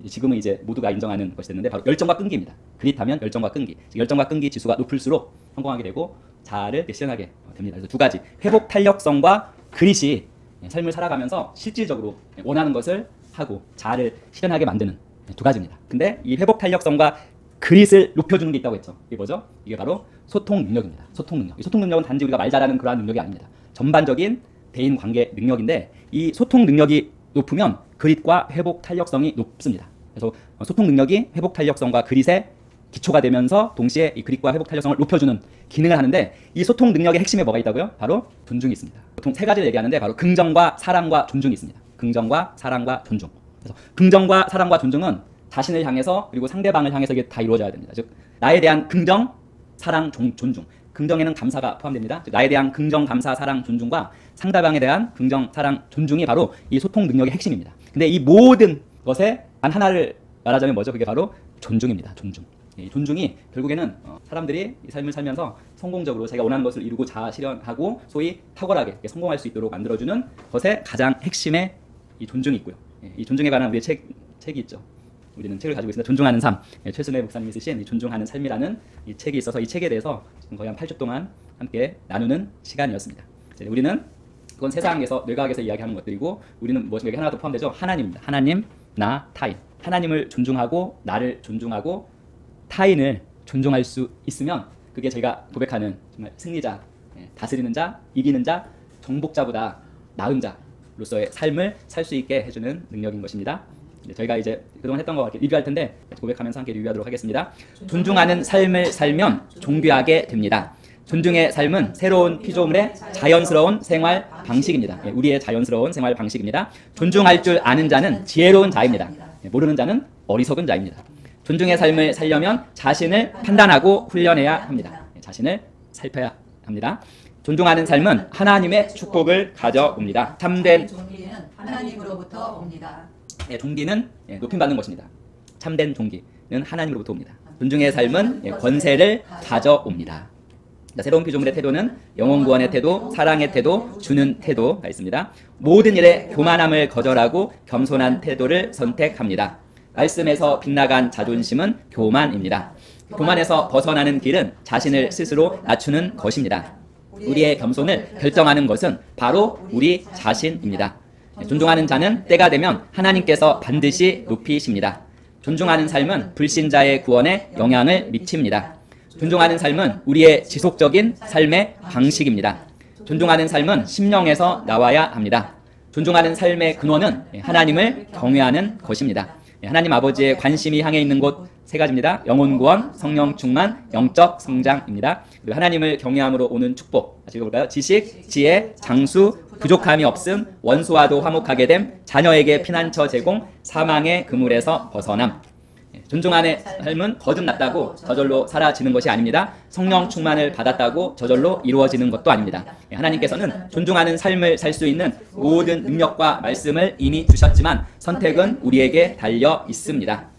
지금은 이제 모두가 인정하는 것이 됐는데 바로 열정과 끈기입니다. 그릿하면 열정과 끈기. 열정과 끈기 지수가 높을수록 성공하게 되고 자아를 실현하게 됩니다. 그래서 2가지 회복 탄력성과 그릿이 삶을 살아가면서 실질적으로 원하는 것을 하고 자아를 실현하게 만드는 2가지입니다. 근데 이 회복 탄력성과 그릿을 높여주는 게 있다고 했죠. 이게 뭐죠? 이게 바로 소통 능력입니다. 소통 능력. 이 소통 능력은 단지 우리가 말 잘하는 그러한 능력이 아닙니다. 전반적인 대인 관계 능력인데 이 소통 능력이 높으면 그릿과 회복 탄력성이 높습니다. 그래서 소통 능력이 회복 탄력성과 그릿의 기초가 되면서 동시에 이 그릿과 회복 탄력성을 높여주는 기능을 하는데 이 소통 능력의 핵심에 뭐가 있다고요? 바로 존중이 있습니다. 보통 3가지를 얘기하는데 바로 긍정과 사랑과 존중이 있습니다. 긍정과 사랑과 존중. 그래서 긍정과 사랑과 존중은 자신을 향해서 그리고 상대방을 향해서 이게 다 이루어져야 됩니다. 즉 나에 대한 긍정, 사랑, 존중. 긍정에는 감사가 포함됩니다. 즉 나에 대한 긍정, 감사, 사랑, 존중과 상대방에 대한 긍정, 사랑, 존중이 바로 이 소통 능력의 핵심입니다. 근데 이 모든 것에 단 하나를 말하자면 뭐죠? 그게 바로 존중입니다. 존중. 이 존중이 결국에는 사람들이 이 삶을 살면서 성공적으로 자기가 원하는 것을 이루고 자아 실현하고 소위 탁월하게 성공할 수 있도록 만들어주는 것의 가장 핵심에 이 존중이 있고요. 이 존중에 관한 우리의 책이 있죠. 우리는 책을 가지고 있습니다. 존중하는 삶. 최순애 목사님이 쓰신 이 존중하는 삶이라는 이 책이 있어서 이 책에 대해서 지금 거의 한 8주 동안 함께 나누는 시간이었습니다. 우리는 그건 세상에서 뇌과학에서 이야기하는 것들이고 우리는 무엇인가 여기 하나가 더 포함되죠. 하나님입니다. 하나님, 나, 타인. 하나님을 존중하고 나를 존중하고 타인을 존중할 수 있으면 그게 저희가 고백하는 정말 승리자, 다스리는 자, 이기는 자, 정복자보다 나은 자로서의 삶을 살 수 있게 해주는 능력인 것입니다. 저희가 이제 그동안 했던 거 리뷰할 텐데 고백하면서 함께 리뷰하도록 하겠습니다. 존중하는 삶을 살면 존귀하게 됩니다. 존중의 삶은 새로운 피조물의 자연스러운 생활 방식입니다. 우리의 자연스러운 생활 방식입니다. 존중할 줄 아는 자는 지혜로운 자입니다. 모르는 자는 어리석은 자입니다. 존중의 삶을 살려면 자신을 판단하고 훈련해야 합니다. 자신을 살펴야 합니다. 존중하는 삶은 하나님의 축복을 가져옵니다. 참된 존귀는 하나님으로부터 옵니다. 존귀는 높임받는 것입니다. 참된 존귀는 하나님으로부터 옵니다. 존중의 삶은 권세를 가져옵니다. 새로운 피조물의 태도는 영혼 구원의 태도, 사랑의 태도, 주는 태도가 있습니다. 모든 일에 교만함을 거절하고 겸손한 태도를 선택합니다. 말씀에서 빗나간 자존심은 교만입니다. 교만에서 벗어나는 길은 자신을 스스로 낮추는 것입니다. 우리의 겸손을 결정하는 것은 바로 우리 자신입니다. 존중하는 자는 때가 되면 하나님께서 반드시 높이십니다. 존중하는 삶은 불신자의 구원에 영향을 미칩니다. 존중하는 삶은 우리의 지속적인 삶의 방식입니다. 존중하는 삶은 심령에서 나와야 합니다. 존중하는 삶의 근원은 하나님을 경외하는 것입니다. 하나님 아버지의 관심이 향해 있는 곳 세 가지입니다. 영혼 구원, 성령 충만, 영적 성장입니다. 그리고 하나님을 경외함으로 오는 축복. 같이 읽어볼까요? 지식, 지혜, 장수, 부족함이 없음, 원수와도 화목하게 됨, 자녀에게 피난처 제공, 사망의 그물에서 벗어남. 존중하는 삶은 거듭났다고 저절로 사라지는 것이 아닙니다. 성령 충만을 받았다고 저절로 이루어지는 것도 아닙니다. 하나님께서는 존중하는 삶을 살 수 있는 모든 능력과 말씀을 이미 주셨지만 선택은 우리에게 달려 있습니다.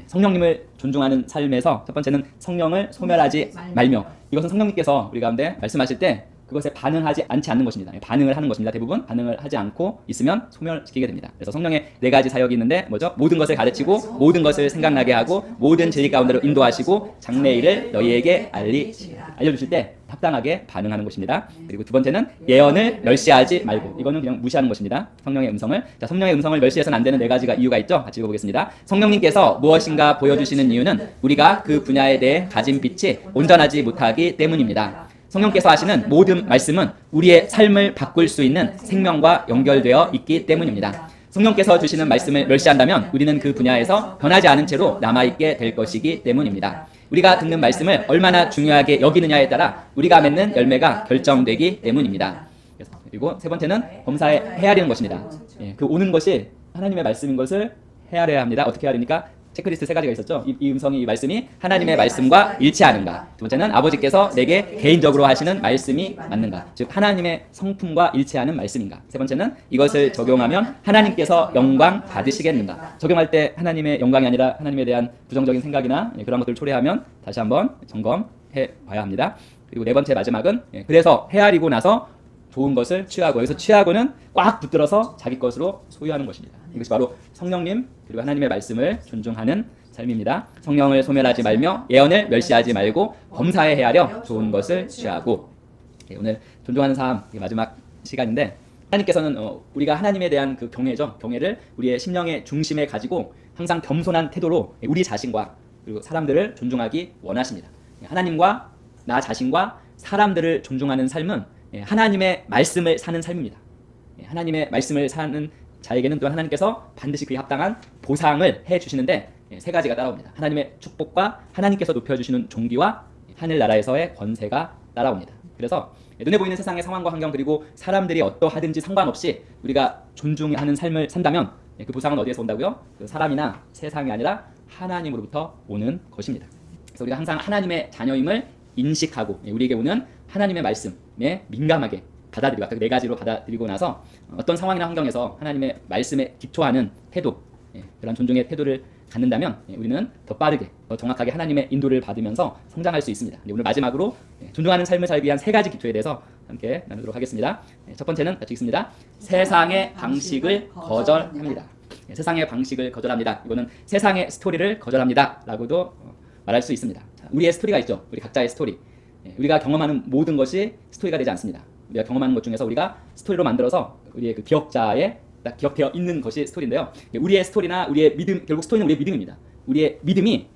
성령님을 존중하는 삶에서 첫 번째는 성령을 소멸하지 말며, 이것은 성령님께서 우리 가운데 말씀하실 때 그것에 반응하지 않지 않는 것입니다. 반응을 하는 것입니다. 대부분 반응을 하지 않고 있으면 소멸시키게 됩니다. 그래서 성령의 네 가지 사역이 있는데 뭐죠? 모든 것을 가르치고 모든 것을 생각나게 하고 모든 진리 가운데로 인도하시고 장래일을 너희에게 알려주실 때 합당하게 반응하는 것입니다. 그리고 두 번째는 예언을 멸시하지 말고, 이거는 그냥 무시하는 것입니다. 성령의 음성을. 자, 성령의 음성을 멸시해서는 안 되는 네 가지가 이유가 있죠. 같이 읽어보겠습니다. 성령님께서 무엇인가 보여주시는 이유는 우리가 그 분야에 대해 가진 빛이 온전하지 못하기 때문입니다. 성령께서 하시는 모든 말씀은 우리의 삶을 바꿀 수 있는 생명과 연결되어 있기 때문입니다. 성령께서 주시는 말씀을 멸시한다면 우리는 그 분야에서 변하지 않은 채로 남아있게 될 것이기 때문입니다. 우리가 듣는 말씀을 얼마나 중요하게 여기느냐에 따라 우리가 맺는 열매가 결정되기 때문입니다. 그리고 세 번째는 범사에 헤아리는 것입니다. 그 오는 것이 하나님의 말씀인 것을 헤아려야 합니다. 어떻게 헤아립니까? 체크리스트 세 가지가 있었죠. 이 음성이, 이 말씀이 하나님의 말씀과 일치하는가. 두 번째는 아버지께서 내게 개인적으로 하시는 말씀이 맞는가. 즉 하나님의 성품과 일치하는 말씀인가. 세 번째는 이것을 적용하면 하나님께서 영광 받으시겠는가. 적용할 때 하나님의 영광이 아니라 하나님에 대한 부정적인 생각이나 그런 것들을 초래하면 다시 한번 점검해 봐야 합니다. 그리고 네 번째 마지막은 그래서 헤아리고 나서 좋은 것을 취하고, 여기서 취하고는 꽉 붙들어서 자기 것으로 소유하는 것입니다. 이것이 바로 성령님 그리고 하나님의 말씀을 존중하는 삶입니다. 성령을 소멸하지 말며 예언을 멸시하지 말고 범사에 헤아려 좋은 것을 취하고. 오늘 존중하는 삶 마지막 시간인데, 하나님께서는 우리가 하나님에 대한 그 경외를 우리의 심령의 중심에 가지고 항상 겸손한 태도로 우리 자신과 그리고 사람들을 존중하기 원하십니다. 하나님과 나 자신과 사람들을 존중하는 삶은 하나님의 말씀을 사는 삶입니다. 하나님의 말씀을 사는 자에게는 또한 하나님께서 반드시 그에 합당한 보상을 해주시는데 세 가지가 따라옵니다. 하나님의 축복과 하나님께서 높여주시는 종기와 하늘나라에서의 권세가 따라옵니다. 그래서 눈에 보이는 세상의 상황과 환경 그리고 사람들이 어떠하든지 상관없이 우리가 존중하는 삶을 산다면 그 보상은 어디에서 온다고요? 그 사람이나 세상이 아니라 하나님으로부터 오는 것입니다. 그래서 우리가 항상 하나님의 자녀임을 인식하고 우리에게 오는 하나님의 말씀에 민감하게 받아들이고, 아까 네 가지로 받아들이고 나서 어떤 상황이나 환경에서 하나님의 말씀에 기초하는 태도, 그런 존중의 태도를 갖는다면 우리는 더 빠르게, 더 정확하게 하나님의 인도를 받으면서 성장할 수 있습니다. 오늘 마지막으로 존중하는 삶을 살기 위한 세 가지 기초에 대해서 함께 나누도록 하겠습니다. 첫 번째는 같이 읽습니다. 세상의 방식을 거절합니다. 세상의 방식을 거절합니다. 이거는 세상의 스토리를 거절합니다 라고도 말할 수 있습니다. 우리의 스토리가 있죠. 우리 각자의 스토리. 우리가 경험하는 모든 것이 스토리가 되지 않습니다. 우리가 경험하는 것 중에서 우리가 스토리로 만들어서 우리의 그 기억자에 딱 기억되어 있는 것이 스토리인데요. 우리의 스토리나 우리의 믿음, 결국 스토리는 우리의 믿음입니다. 우리의 믿음이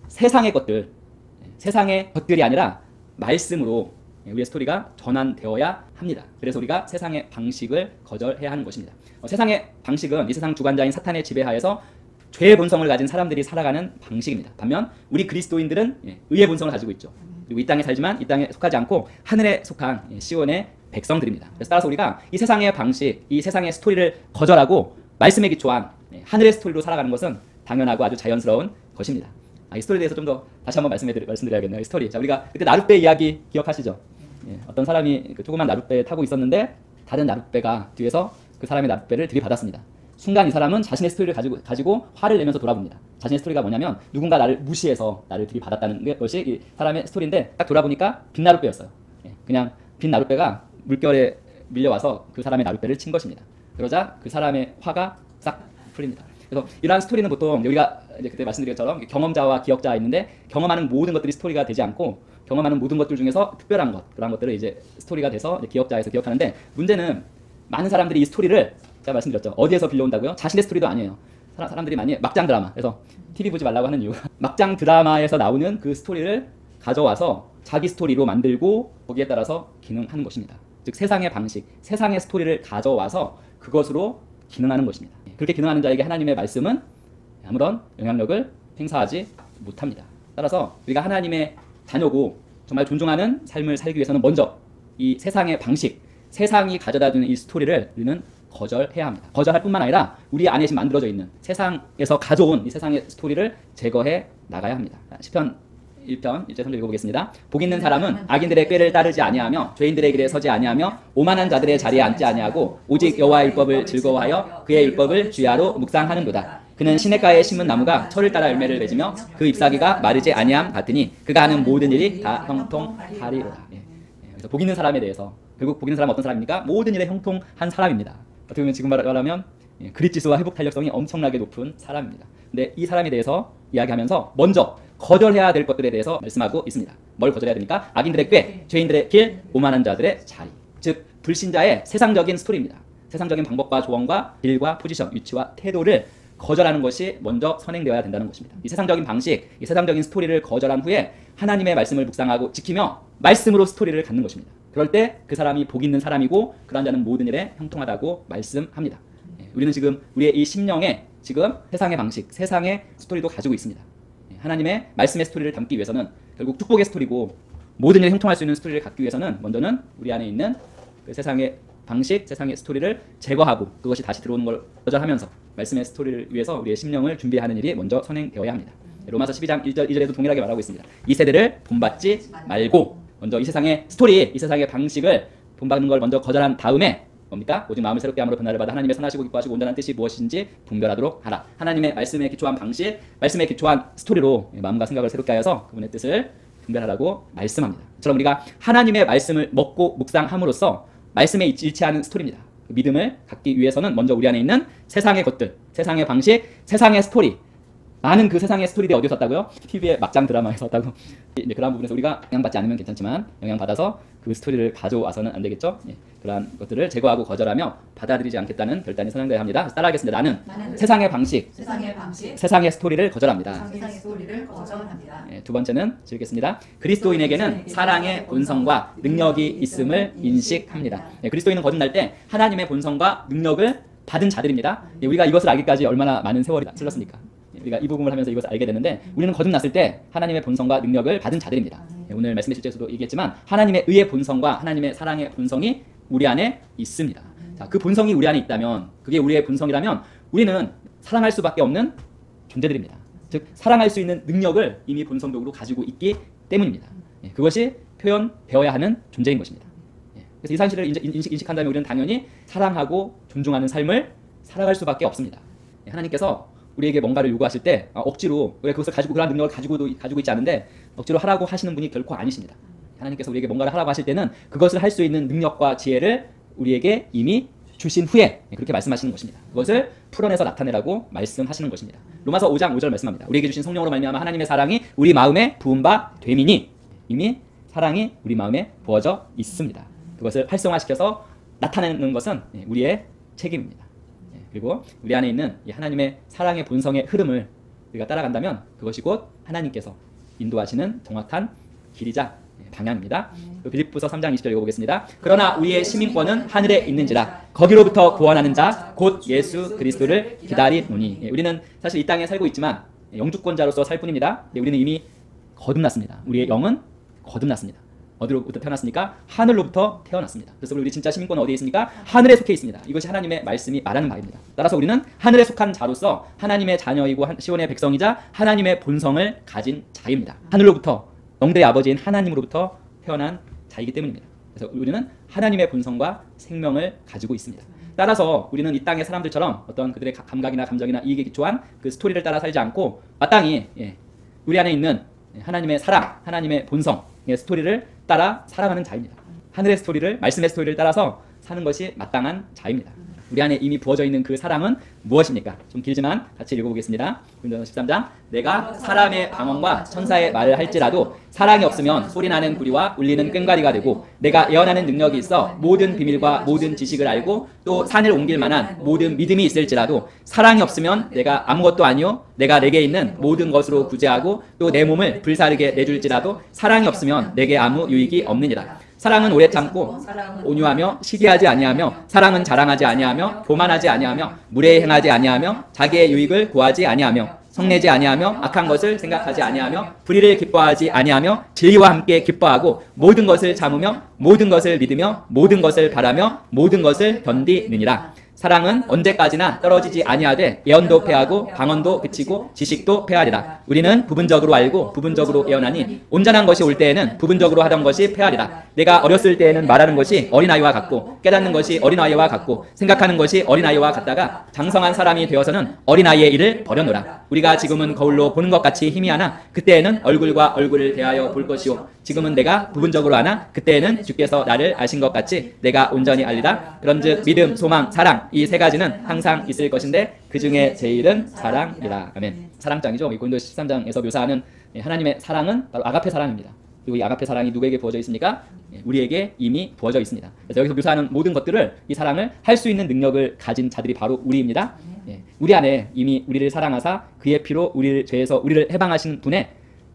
세상의 것들이 아니라 말씀으로 우리의 스토리가 전환되어야 합니다. 그래서 우리가 세상의 방식을 거절해야 하는 것입니다. 세상의 방식은 이 세상 주관자인 사탄의 지배하에서 죄의 본성을 가진 사람들이 살아가는 방식입니다. 반면 우리 그리스도인들은 의의 본성을 가지고 있죠. 그리고 이 땅에 살지만 이 땅에 속하지 않고 하늘에 속한 시온의 백성들입니다. 그래서 따라서 우리가 이 세상의 방식, 이 세상의 스토리를 거절하고 말씀에 기초한 하늘의 스토리로 살아가는 것은 당연하고 아주 자연스러운 것입니다. 이 스토리에 대해서 좀 더 다시 한번 말씀드려야겠네요. 이 스토리. 자, 우리가 그때 나룻배 이야기 기억하시죠? 어떤 사람이 그 조그만 나룻배에 타고 있었는데 다른 나룻배가 뒤에서 그 사람의 나룻배를 들이받았습니다. 순간 이 사람은 자신의 스토리를 가지고 화를 내면서 돌아봅니다. 자신의 스토리가 뭐냐면 누군가 나를 무시해서 나를 들이받았다는 것이 이 사람의 스토리인데 딱 돌아보니까 빈나룻배였어요. 그냥 빈 나룻배가 물결에 밀려와서 그 사람의 나룻배를 친 것입니다. 그러자 그 사람의 화가 싹 풀립니다. 그래서 이러한 스토리는 보통 우리가 이제 그때 말씀드린 것처럼 경험자와 기억자가 있는데 경험하는 모든 것들이 스토리가 되지 않고 경험하는 모든 것들 중에서 특별한 것, 그런 것들을 이제 스토리가 돼서 이제 기억자에서 기억하는데 문제는 많은 사람들이 이 스토리를 제가 말씀드렸죠. 어디에서 빌려온다고요? 자신의 스토리도 아니에요. 사람들이 많이 막장 드라마. 그래서 TV 보지 말라고 하는 이유가 막장 드라마에서 나오는 그 스토리를 가져와서 자기 스토리로 만들고 거기에 따라서 기능하는 것입니다. 즉 세상의 방식, 세상의 스토리를 가져와서 그것으로 기능하는 것입니다. 그렇게 기능하는 자에게 하나님의 말씀은 아무런 영향력을 행사하지 못합니다. 따라서 우리가 하나님의 자녀고 정말 존중하는 삶을 살기 위해서는 먼저 이 세상의 방식, 세상이 가져다주는 이 스토리를 우리는 거절해야 합니다. 거절할 뿐만 아니라 우리 안에 지금 만들어져 있는 세상에서 가져온 이 세상의 스토리를 제거해 나가야 합니다. 시편 1편 1절 3절 읽어보겠습니다. 복 있는 사람은 악인들의 꾀를 따르지 아니하며 죄인들의 길에 서지 아니하며 오만한 자들의 자리에 앉지 아니하고 오직 여호와의 율법을 즐거워하여 그의 율법을 주야로 묵상하는도다. 그는 시냇가에 심은 나무가 철을 따라 열매를 맺으며 그 잎사귀가 마르지 아니함 같으니 그가 하는 모든 일이 다 형통하리로다. 그래서 복 있는 사람에 대해서 결국 복 있는 사람은 어떤 사람입니까? 모든 일에 형통한 사람입니다. 어떻게 보면 지금 말하면 그릿지수와 회복 탄력성이 엄청나게 높은 사람입니다. 근데 이 사람에 대해서 이야기하면서 먼저 거절해야 될 것들에 대해서 말씀하고 있습니다. 뭘 거절해야 됩니까? 악인들의 꾀, 죄인들의 길, 오만한 자들의 자리. 즉 불신자의 세상적인 스토리입니다. 세상적인 방법과 조언과 길과 포지션, 위치와 태도를 거절하는 것이 먼저 선행되어야 된다는 것입니다. 이 세상적인 방식, 이 세상적인 스토리를 거절한 후에 하나님의 말씀을 묵상하고 지키며 말씀으로 스토리를 갖는 것입니다. 그럴 때 그 사람이 복 있는 사람이고 그러한 자는 모든 일에 형통하다고 말씀합니다. 우리는 지금 우리의 이 심령에 지금 세상의 방식, 세상의 스토리도 가지고 있습니다. 하나님의 말씀의 스토리를 담기 위해서는 결국 축복의 스토리고 모든 일에 형통할 수 있는 스토리를 갖기 위해서는 먼저는 우리 안에 있는 그 세상의 방식, 세상의 스토리를 제거하고 그것이 다시 들어오는 걸 거절하면서 말씀의 스토리를 위해서 우리의 심령을 준비하는 일이 먼저 선행되어야 합니다. 로마서 12장 1절 2절에도 동일하게 말하고 있습니다. 이 세대를 본받지 말고 먼저 이 세상의 스토리, 이 세상의 방식을 본받는 걸 먼저 거절한 다음에 뭡니까? 오직 마음을 새롭게 함으로 변화를 받아 하나님의 선하시고 기뻐하시고 온전한 뜻이 무엇인지 분별하도록 하라. 하나님의 말씀에 기초한 방식, 말씀에 기초한 스토리로 마음과 생각을 새롭게 하여서 그분의 뜻을 분별하라고 말씀합니다. 처럼 우리가 하나님의 말씀을 먹고 묵상함으로써 말씀에 일치하는 스토리입니다. 그 믿음을 갖기 위해서는 먼저 우리 안에 있는 세상의 것들, 세상의 방식, 세상의 스토리, 많은 그 세상의 스토리들이 어디에 섰다고요? TV의 막장 드라마에 섰다고. 이제 그러한 부분에서 우리가 영향받지 않으면 괜찮지만 영향받아서 그 스토리를 가져와서는 안 되겠죠? 그러한 것들을 제거하고 거절하며 받아들이지 않겠다는 결단이 선언되어야 합니다. 따라하겠습니다. 나는 세상의 방식, 세상의 스토리를 거절합니다. 세상의 스토리를 거절합니다. 두 번째는 읽겠습니다. 그리스도인에게는 사랑의 본성과 능력이 있음을 인식합니다. 그리스도인은 거듭날 때 하나님의 본성과 능력을 받은 자들입니다. 우리가 이것을 알기까지 얼마나 많은 세월이 흘렀습니까? 우리가 이 복음을 하면서 이것을 알게 되는데 우리는 거듭났을 때 하나님의 본성과 능력을 받은 자들입니다. 오늘 말씀의 실제에서도 얘기했지만 하나님의 의의 본성과 하나님의 사랑의 본성이 우리 안에 있습니다. 자, 그 본성이 우리 안에 있다면 그게 우리의 본성이라면 우리는 사랑할 수밖에 없는 존재들입니다. 즉 사랑할 수 있는 능력을 이미 본성적으로 가지고 있기 때문입니다. 그것이 표현되어야 하는 존재인 것입니다. 그래서 이 사실을 인식한다면 우리는 당연히 사랑하고 존중하는 삶을 살아갈 수밖에 없습니다. 하나님께서 우리에게 뭔가를 요구하실 때 억지로 왜 그것을 가지고 그런 능력을 가지고 있지 않은데 억지로 하라고 하시는 분이 결코 아니십니다. 하나님께서 우리에게 뭔가를 하라고 하실 때는 그것을 할 수 있는 능력과 지혜를 우리에게 이미 주신 후에 그렇게 말씀하시는 것입니다. 그것을 풀어내서 나타내라고 말씀하시는 것입니다. 로마서 5장 5절 말씀합니다. 우리에게 주신 성령으로 말미암아 하나님의 사랑이 우리 마음에 부은 바 됨이니 이미 사랑이 우리 마음에 부어져 있습니다. 그것을 활성화시켜서 나타내는 것은 우리의 책임입니다. 그리고 우리 안에 있는 이 하나님의 사랑의 본성의 흐름을 우리가 따라간다면 그것이 곧 하나님께서 인도하시는 정확한 길이자 방향입니다. 빌립보서 3장 20절 읽어보겠습니다. 그러나 우리의 시민권은 하늘에 있는지라 거기로부터 구원하는 자 곧 예수 그리스도를 기다리노니. 우리는 사실 이 땅에 살고 있지만 영주권자로서 살 뿐입니다. 우리는 이미 거듭났습니다. 우리의 영은 거듭났습니다. 어디로부터 태어났습니까? 하늘로부터 태어났습니다. 그래서 우리 진짜 시민권은 어디에 있습니까? 하늘에 속해 있습니다. 이것이 하나님의 말씀이 말하는 바입니다. 따라서 우리는 하늘에 속한 자로서 하나님의 자녀이고 시온의 백성이자 하나님의 본성을 가진 자입니다. 하늘로부터 영대의 아버지인 하나님으로부터 태어난 자이기 때문입니다. 그래서 우리는 하나님의 본성과 생명을 가지고 있습니다. 따라서 우리는 이 땅의 사람들처럼 어떤 그들의 감각이나 감정이나 이익에 기초한 그 스토리를 따라 살지 않고 마땅히 우리 안에 있는 하나님의 사랑, 하나님의 본성의 스토리를 따라 살아가는 자입니다. 하늘의 스토리를, 말씀의 스토리를 따라서 사는 것이 마땅한 자입니다. 우리 안에 이미 부어져 있는 그 사랑은 무엇입니까? 좀 길지만 같이 읽어보겠습니다. 고린도전서 13장. 내가 사람의 방언과 천사의 말을 할지라도 사랑이 없으면 소리나는 구리와 울리는 꽹과리가 되고, 내가 예언하는 능력이 있어 모든 비밀과 모든 지식을 알고 또 산을 옮길 만한 모든 믿음이 있을지라도 사랑이 없으면 내가 아무것도 아니요 내가 내게 있는 모든 것으로 구제하고 또 내 몸을 불사르게 내줄지라도 사랑이 없으면 내게 아무 유익이 없느니라. 사랑은 오래 참고 온유하며 시기하지 아니하며, 사랑은 자랑하지 아니하며 교만하지 아니하며 무례히 행하지 아니하며 자기의 유익을 구하지 아니하며 성내지 아니하며 악한 것을 생각하지 아니하며 불의를 기뻐하지 아니하며 진리와 함께 기뻐하고 모든 것을 참으며 모든 것을 믿으며 모든 것을 바라며 모든 것을 견디느니라. 사랑은 언제까지나 떨어지지 아니하되 예언도 패하고 방언도 그치고 지식도 패하리라. 우리는 부분적으로 알고 부분적으로 예언하니 온전한 것이 올 때에는 부분적으로 하던 것이 패하리라. 내가 어렸을 때에는 말하는 것이 어린아이와 같고 깨닫는 것이 어린아이와 같고 생각하는 것이 어린아이와 같다가 장성한 사람이 되어서는 어린아이의 일을 버렸노라. 우리가 지금은 거울로 보는 것 같이 희미하나 그때에는 얼굴과 얼굴을 대하여 볼 것이요 지금은 내가 부분적으로 하나 그때에는 주께서 나를 아신 것 같이 내가 온전히 알리라. 그런즉 믿음, 소망, 사랑 이 세 가지는 항상 있을 것인데 그 중에 제일은 사랑이라. 아멘. 사랑장이죠. 고린도서 13장에서 묘사하는 하나님의 사랑은 바로 아가페 사랑입니다. 그리고 이 아가페 사랑이 누구에게 부어져 있습니까? 우리에게 이미 부어져 있습니다. 그래서 여기서 묘사하는 모든 것들을, 이 사랑을 할 수 있는 능력을 가진 자들이 바로 우리입니다. 우리 안에 이미 우리를 사랑하사 그의 피로 우리를 죄에서 우리를 해방하신 분의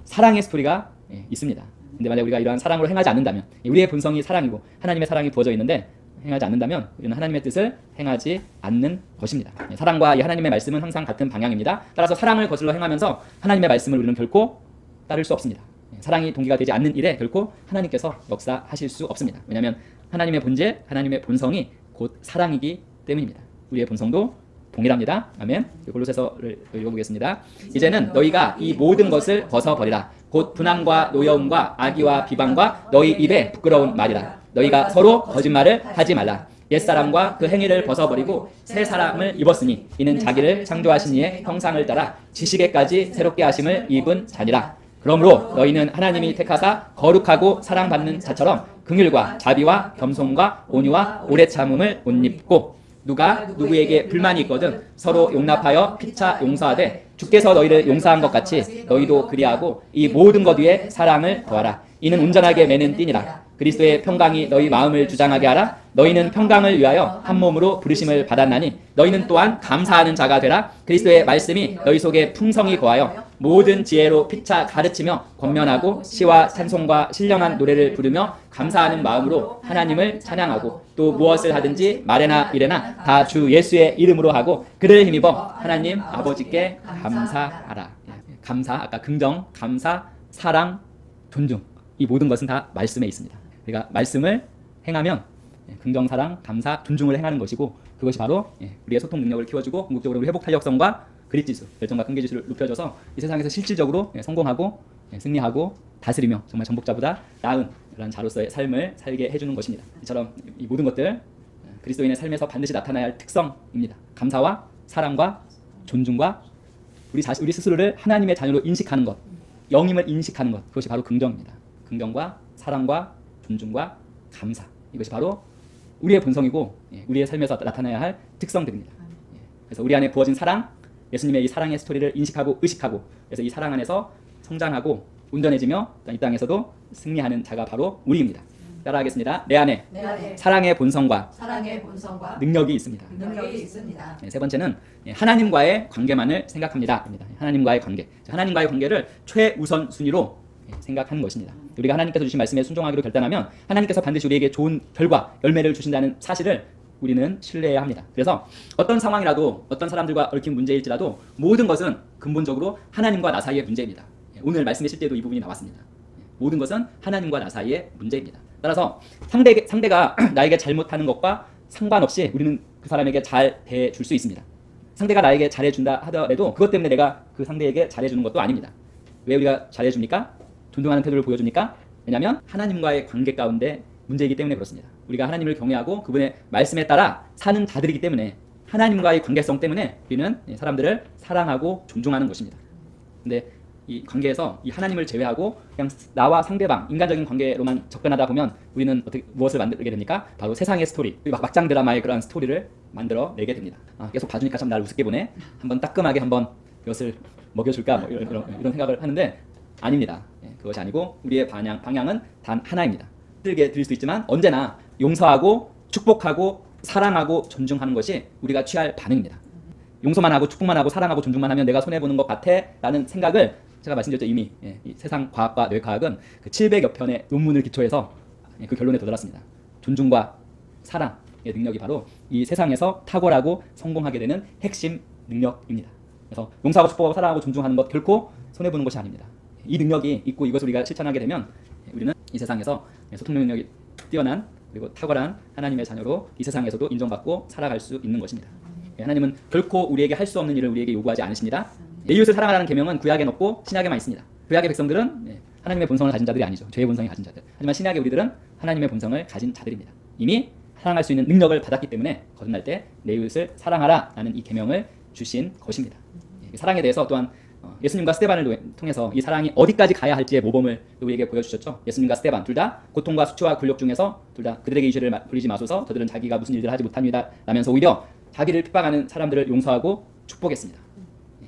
사랑의 스토리가 있습니다. 근데 만약 우리가 이러한 사랑으로 행하지 않는다면, 우리의 본성이 사랑이고 하나님의 사랑이 부어져 있는데 행하지 않는다면 우리는 하나님의 뜻을 행하지 않는 것입니다. 사랑과 이 하나님의 말씀은 항상 같은 방향입니다. 따라서 사랑을 거슬러 행하면서 하나님의 말씀을 우리는 결코 따를 수 없습니다. 사랑이 동기가 되지 않는 일에 결코 하나님께서 역사하실 수 없습니다. 왜냐하면 하나님의 본질, 하나님의 본성이 곧 사랑이기 때문입니다. 우리의 본성도 동일합니다. 아멘. 골로새서를 읽어보겠습니다. 이제는 너희가 이 모든 것을 벗어버리라. 곧 분함과 노여움과 악의와 비방과 너희 입에 부끄러운 말이라. 너희가 서로 거짓말을 하지 말라. 옛사람과 그 행위를 벗어버리고 새 사람을 입었으니 이는 자기를 창조하신 이의 형상을 따라 지식에까지 새롭게 하심을 입은 자니라. 그러므로 너희는 하나님이 택하사 거룩하고 사랑받는 자처럼 긍휼과 자비와 겸손과 온유와 오래 참음을 옷 입고, 누가 누구에게 불만이 있거든 서로 용납하여 피차 용서하되 주께서 너희를 용서한 것 같이 너희도 그리하고 이 모든 것 위에 사랑을 더하라. 이는 온전하게 매는 띠니라. 그리스도의 평강이 너희 마음을 주장하게 하라. 너희는 평강을 위하여 한 몸으로 부르심을 받았나니 너희는 또한 감사하는 자가 되라. 그리스도의 말씀이 너희 속에 풍성히 거하여 모든 지혜로 피차 가르치며 권면하고 시와 찬송과 신령한 노래를 부르며 감사하는 마음으로 하나님을 찬양하고, 또 무엇을 하든지 말에나 이래나 다 주 예수의 이름으로 하고 그를 힘입어 하나님 아버지께 감사하라. 감사, 아까 긍정, 감사, 사랑, 존중, 이 모든 것은 다 말씀에 있습니다. 우리가 말씀을 행하면 긍정, 사랑, 감사, 존중을 행하는 것이고, 그것이 바로 우리의 소통 능력을 키워주고 궁극적으로 우리 회복 탄력성과 그릿지수, 열정과 끈기지수를 높여줘서 이 세상에서 실질적으로 성공하고 승리하고 다스리며 정말 정복자보다 나은 그런 자로서의 삶을 살게 해주는 것입니다. 이처럼 이 모든 것들 그리스도인의 삶에서 반드시 나타나야 할 특성입니다. 감사와 사랑과 존중과 우리 스스로를 하나님의 자녀로 인식하는 것, 영임을 인식하는 것, 그것이 바로 긍정입니다. 긍정과 사랑과 존중과 감사, 이것이 바로 우리의 본성이고 우리의 삶에서 나타나야 할 특성들입니다. 그래서 우리 안에 부어진 사랑, 예수님의 이 사랑의 스토리를 인식하고 의식하고, 그래서 이 사랑 안에서 성장하고 온전해지며 이 땅에서도 승리하는 자가 바로 우리입니다. 따라하겠습니다. 내 안에 사랑의 본성과 능력이 있습니다. 세 번째는 하나님과의 관계만을 생각합니다. 하나님과의 관계. 하나님과의 관계를 최우선 순위로 생각하는 것입니다. 우리가 하나님께서 주신 말씀에 순종하기로 결단하면 하나님께서 반드시 우리에게 좋은 결과, 열매를 주신다는 사실을 우리는 신뢰해야 합니다. 그래서 어떤 상황이라도, 어떤 사람들과 얽힌 문제일지라도 모든 것은 근본적으로 하나님과 나 사이의 문제입니다. 오늘 말씀의 실제도 이 부분이 나왔습니다. 모든 것은 하나님과 나 사이의 문제입니다. 따라서 상대가 나에게 잘못하는 것과 상관없이 우리는 그 사람에게 잘 대해줄 수 있습니다. 상대가 나에게 잘해준다 하더라도 그것 때문에 내가 그 상대에게 잘해주는 것도 아닙니다. 왜 우리가 잘해줍니까? 존중하는 태도를 보여줍니까? 왜냐하면 하나님과의 관계 가운데 문제이기 때문에 그렇습니다. 우리가 하나님을 경외하고 그분의 말씀에 따라 사는 자들이기 때문에, 하나님과의 관계성 때문에 우리는 사람들을 사랑하고 존중하는 것입니다. 근데 이 관계에서 이 하나님을 제외하고 그냥 나와 상대방 인간적인 관계로만 접근하다 보면 우리는 어떻게 무엇을 만들게 됩니까? 바로 세상의 스토리, 막장 드라마의 그러한 스토리를 만들어 내게 됩니다. 계속 봐주니까 참 나를 우습게 보네. 한번 따끔하게 한번 이것을 먹여줄까 뭐 이런 생각을 하는데 아닙니다. 그것이 아니고 우리의 방향은 단 하나입니다. 힘들게 들릴 수 있지만 언제나 용서하고 축복하고 사랑하고 존중하는 것이 우리가 취할 반응입니다. 용서만 하고 축복만 하고 사랑하고 존중만 하면 내가 손해보는 것 같아 라는 생각을 제가 말씀드렸죠. 이미 이 세상 과학과 뇌과학은 그 700여 편의 논문을 기초해서 그 결론에 도달했습니다. 존중과 사랑의 능력이 바로 이 세상에서 탁월하고 성공하게 되는 핵심 능력입니다. 그래서 용서하고 축복하고 사랑하고 존중하는 것 결코 손해보는 것이 아닙니다. 이 능력이 있고 이것을 우리가 실천하게 되면 우리는 이 세상에서 소통 능력이 뛰어난 그리고 탁월한 하나님의 자녀로 이 세상에서도 인정받고 살아갈 수 있는 것입니다. 하나님은 결코 우리에게 할 수 없는 일을 우리에게 요구하지 않으십니다. 내 이웃을 사랑하라는 계명은 구약에는 없고 신약에만 있습니다. 구약의 백성들은 하나님의 본성을 가진 자들이 아니죠. 죄의 본성을 가진 자들. 하지만 신약의 우리들은 하나님의 본성을 가진 자들입니다. 이미 사랑할 수 있는 능력을 받았기 때문에 거듭날 때 내 이웃을 사랑하라 라는 이 계명을 주신 것입니다. 사랑에 대해서 또한 예수님과 스데반을 통해서 이 사랑이 어디까지 가야 할지의 모범을 우리에게 보여주셨죠. 예수님과 스데반 둘 다 고통과 수치와 굴욕 중에서 둘 다 그들에게 이 죄를 부리지 마소서 저들은 자기가 무슨 일들을 하지 못합니다 라면서 오히려 자기를 핍박하는 사람들을 용서하고 축복했습니다.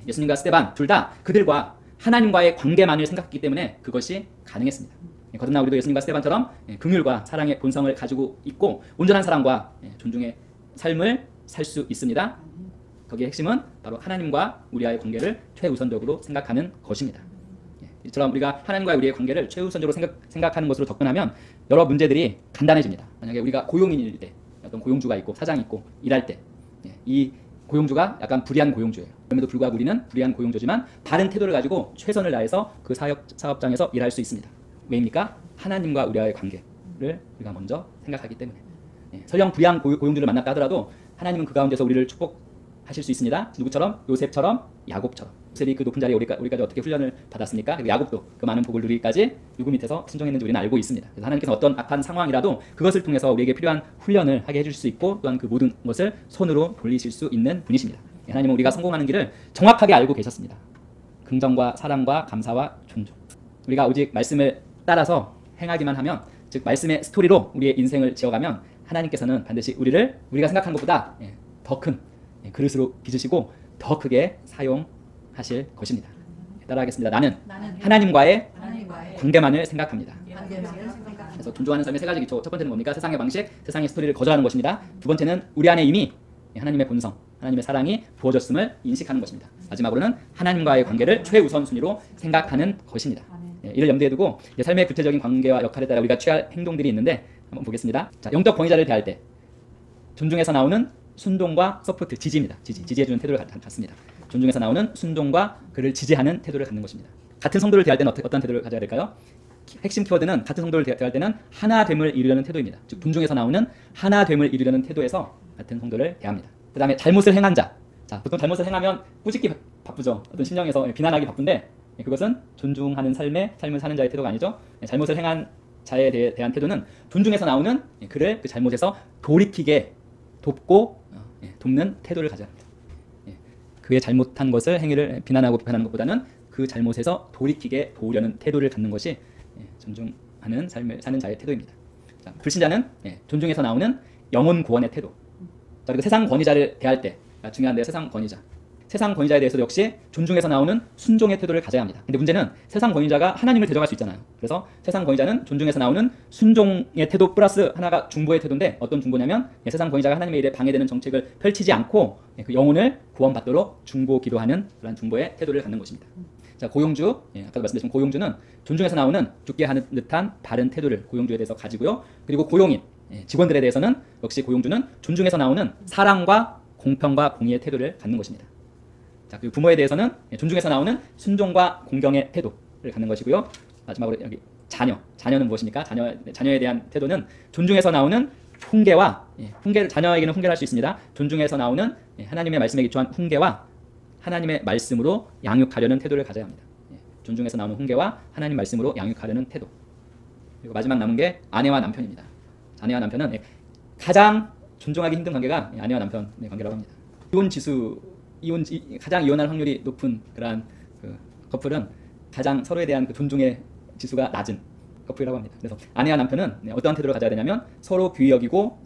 예수님과 스데반 둘 다 그들과 하나님과의 관계만을 생각했기 때문에 그것이 가능했습니다. 거듭난 우리도 예수님과 스데반처럼 긍휼과 사랑의 본성을 가지고 있고 온전한 사랑과 존중의 삶을 살 수 있습니다. 거기에 핵심은 바로 하나님과 우리와의 관계를 최우선적으로 생각하는 것입니다. 이처럼 우리가 하나님과 우리의 관계를 최우선적으로 생각하는 것으로 접근하면 여러 문제들이 간단해집니다. 만약에 우리가 고용인일 때 어떤 고용주가 있고 사장이 있고 일할 때 이 고용주가 약간 불의한 고용주예요. 그럼에도 불구하고 우리는 불의한 고용주지만 바른 태도를 가지고 최선을 다해서 그 사업장에서 일할 수 있습니다. 왜입니까? 하나님과 우리와의 관계를 우리가 먼저 생각하기 때문에. 설령 불의한 고용주를 만났다 하더라도 하나님은 그 가운데서 우리를 축복하실 수 있습니다. 누구처럼? 요셉처럼, 야곱처럼. 요셉이 그 높은 자리에 오기까지 어떻게 훈련을 받았습니까? 그리고 야곱도 그 많은 복을 누리기까지 누구 밑에서 순종했는지 우리는 알고 있습니다. 그래서 하나님께서 어떤 악한 상황이라도 그것을 통해서 우리에게 필요한 훈련을 하게 해줄 수 있고 또한 그 모든 것을 손으로 돌리실 수 있는 분이십니다. 하나님은 우리가 성공하는 길을 정확하게 알고 계셨습니다. 긍정과 사랑과 감사와 존중. 우리가 오직 말씀을 따라서 행하기만 하면 즉 말씀의 스토리로 우리의 인생을 지어가면 하나님께서는 반드시 우리가 생각한 것보다 더 큰 그릇으로 빚으시고 더 크게 사용하실 것입니다. 따라하겠습니다. 나는 하나님과의 관계만을 생각합니다. 그래서 존중하는 삶의 세 가지 기초. 첫 번째는 뭡니까? 세상의 방식, 세상의 스토리를 거절하는 것입니다. 두 번째는 우리 안에 이미 하나님의 본성, 하나님의 사랑이 부어졌음을 인식하는 것입니다. 마지막으로는 하나님과의 관계를 최우선 순위로 생각하는 것입니다. 이를 염두에 두고 삶의 구체적인 관계와 역할에 따라 우리가 취할 행동들이 있는데 한번 보겠습니다. 자, 영적 권위자를 대할 때 존중에서 나오는 순종과 서포트, 지지입니다. 지지해주는 태도를 갖습니다. 존중에서 나오는 순종과 그를 지지하는 태도를 갖는 것입니다. 같은 성도를 대할 때는 어떤 태도를 가져야 될까요? 핵심 키워드는 같은 성도를 대할 때는 하나됨을 이루려는 태도입니다. 즉 존중에서 나오는 하나됨을 이루려는 태도에서 같은 성도를 대합니다. 그 다음에 잘못을 행한 자. 자, 보통 잘못을 행하면 꾸짖기 바쁘죠. 어떤 심령에서 비난하기 바쁜데 그것은 존중하는 삶을 사는 자의 태도가 아니죠. 잘못을 행한 자에 대한 태도는 존중에서 나오는 그를 그 잘못에서 돌이키게 돕고 돕는 태도를 가져야 합니다. 그의 잘못한 것을 행위를 비난하고 비판하는 것보다는 그 잘못에서 돌이키게 도우려는 태도를 갖는 것이 존중하는 삶을 사는 자의 태도입니다. 자, 불신자는 존중에서 나오는 영혼 구원의 태도. 자, 그리고 세상 권위자를 대할 때 중요한데요. 세상 권위자에 대해서도 역시 존중에서 나오는 순종의 태도를 가져야 합니다. 근데 문제는 세상 권위자가 하나님을 대적할 수 있잖아요. 그래서 세상 권위자는 존중에서 나오는 순종의 태도 플러스 하나가 중보의 태도인데 어떤 중보냐면 세상 권위자가 하나님의 일에 방해되는 정책을 펼치지 않고 그 영혼을 구원받도록 중보 기도하는 그런 중보의 태도를 갖는 것입니다. 자, 고용주, 아까도 말씀드린 고용주는 존중에서 나오는 죽게 하는 듯한 바른 태도를 고용주에 대해서 가지고요. 그리고 고용인, 직원들에 대해서는 역시 고용주는 존중에서 나오는 사랑과 공평과 공의의 태도를 갖는 것입니다. 자, 그리고 부모에 대해서는 존중에서 나오는 순종과 공경의 태도를 갖는 것이고요. 마지막으로 여기 자녀는 무엇입니까? 자녀에 대한 태도는 존중에서 나오는 훈계와 자녀에게는 훈계를 할 수 있습니다. 존중에서 나오는 하나님의 말씀에 기초한 훈계와 하나님의 말씀으로 양육하려는 태도를 가져야 합니다. 존중에서 나오는 훈계와 하나님 말씀으로 양육하려는 태도. 그리고 마지막 남은 게 아내와 남편입니다. 아내와 남편은 가장 존중하기 힘든 관계가 아내와 남편의 관계라고 합니다. 가장 이혼할 확률이 높은 그러한 커플은 가장 서로에 대한 그 존중의 지수가 낮은 커플이라고 합니다. 그래서 아내와 남편은 어떠한 태도를 가져야 되냐면 서로 귀히 여기고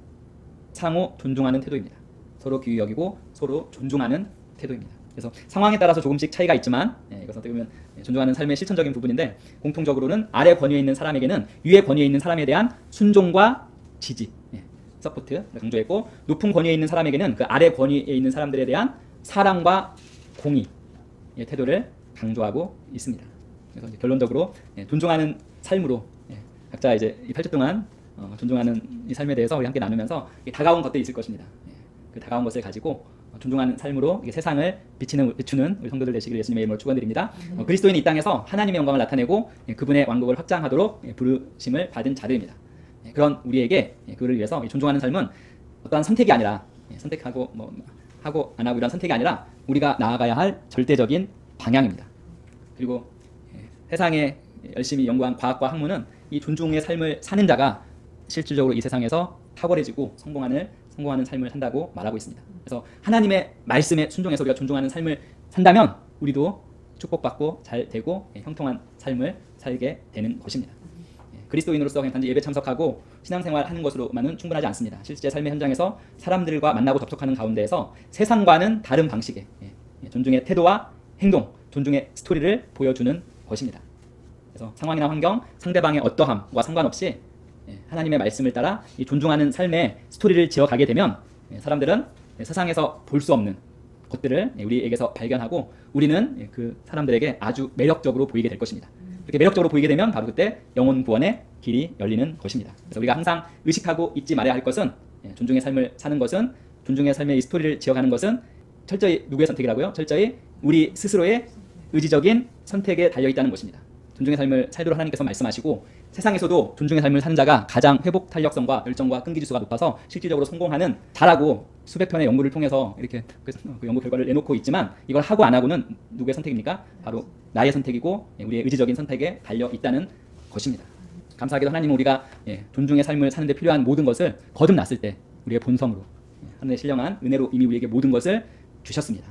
상호 존중하는 태도입니다. 서로 귀히 여기고 서로 존중하는 태도입니다. 그래서 상황에 따라서 조금씩 차이가 있지만 이것은 어떻게 보면 존중하는 삶의 실천적인 부분인데 공통적으로는 아래 권위에 있는 사람에게는 위에 권위에 있는 사람에 대한 순종과 지지, 서포트를 강조했고 높은 권위에 있는 사람에게는 그 아래 권위에 있는 사람들에 대한 사랑과 공의의 태도를 강조하고 있습니다. 그래서 이제 결론적으로 존중하는 삶으로 각자 이제 이 8주 동안 존중하는 이 삶에 대해서 우리 함께 나누면서 다가온 것들이 있을 것입니다. 그 다가온 것을 가지고 존중하는 삶으로 세상을 비추는 우리 성도들 되시길 예수님의 이름으로 축원드립니다. 그리스도인이 이 땅에서 하나님의 영광을 나타내고 그분의 왕국을 확장하도록 부르심을 받은 자들입니다. 그런 우리에게 그를 위해서 존중하는 삶은 어떠한 선택이 아니라 선택하고 뭐 하고 안 하고 이런 선택이 아니라 우리가 나아가야 할 절대적인 방향입니다. 그리고 세상에 열심히 연구한 과학과 학문은 이 존중의 삶을 사는 자가 실질적으로 이 세상에서 탁월해지고 성공하는 삶을 산다고 말하고 있습니다. 그래서 하나님의 말씀에 순종해서 우리가 존중하는 삶을 산다면 우리도 축복받고 잘 되고 형통한 삶을 살게 되는 것입니다. 그리스도인으로서 그냥 단지 예배 참석하고 신앙생활 하는 것으로만은 충분하지 않습니다. 실제 삶의 현장에서 사람들과 만나고 접촉하는 가운데에서 세상과는 다른 방식의 존중의 태도와 행동, 존중의 스토리를 보여주는 것입니다. 그래서 상황이나 환경, 상대방의 어떠함과 상관없이 하나님의 말씀을 따라 이 존중하는 삶의 스토리를 지어가게 되면 사람들은 세상에서 볼 수 없는 것들을 우리에게서 발견하고 우리는 그 사람들에게 아주 매력적으로 보이게 될 것입니다. 그렇게 매력적으로 보이게 되면 바로 그때 영혼 구원의 길이 열리는 것입니다. 그래서 우리가 항상 의식하고 잊지 말아야 할 것은 존중의 삶을 사는 것은 존중의 삶의 이 스토리를 지어가는 것은 철저히 누구의 선택이라고요? 철저히 우리 스스로의 의지적인 선택에 달려있다는 것입니다. 존중의 삶을 살도록 하나님께서 말씀하시고 세상에서도 존중의 삶을 사는 자가 가장 회복 탄력성과 열정과 끈기지수가 높아서 실질적으로 성공하는 자라고 수백 편의 연구를 통해서 이렇게 그 연구 결과를 내놓고 있지만 이걸 하고 안 하고는 누구의 선택입니까? 바로 나의 선택이고 우리의 의지적인 선택에 달려 있다는 것입니다. 감사하게도 하나님은 우리가 존중의 삶을 사는 데 필요한 모든 것을 거듭났을 때 우리의 본성으로 하늘의 신령한 은혜로 이미 우리에게 모든 것을 주셨습니다.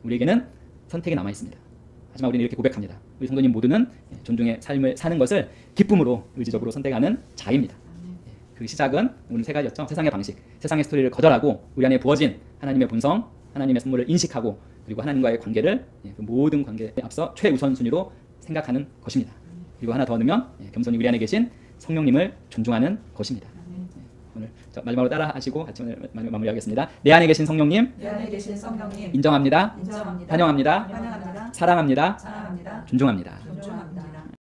우리에게는 선택이 남아 있습니다. 하지만 우리는 이렇게 고백합니다. 우리 성도님 모두는 존중의 삶을 사는 것을 기쁨으로 의지적으로 선택하는 자입니다. 그 시작은 오늘 세 가지였죠. 세상의 방식, 세상의 스토리를 거절하고 우리 안에 부어진 하나님의 본성, 하나님의 선물을 인식하고 그리고 하나님과의 관계를 그 모든 관계에 앞서 최우선순위로 생각하는 것입니다. 그리고 하나 더 넣으면 겸손히 우리 안에 계신 성령님을 존중하는 것입니다. 오늘 마지막으로 따라 하시고 같이 오늘 마무리하겠습니다. 내 안에 계신 성령님, 내 안에 계신 성령님 인정합니다. 인정합니다. 환영합니다. 환영합니다. 사랑합니다. 사랑합니다. 존중합니다.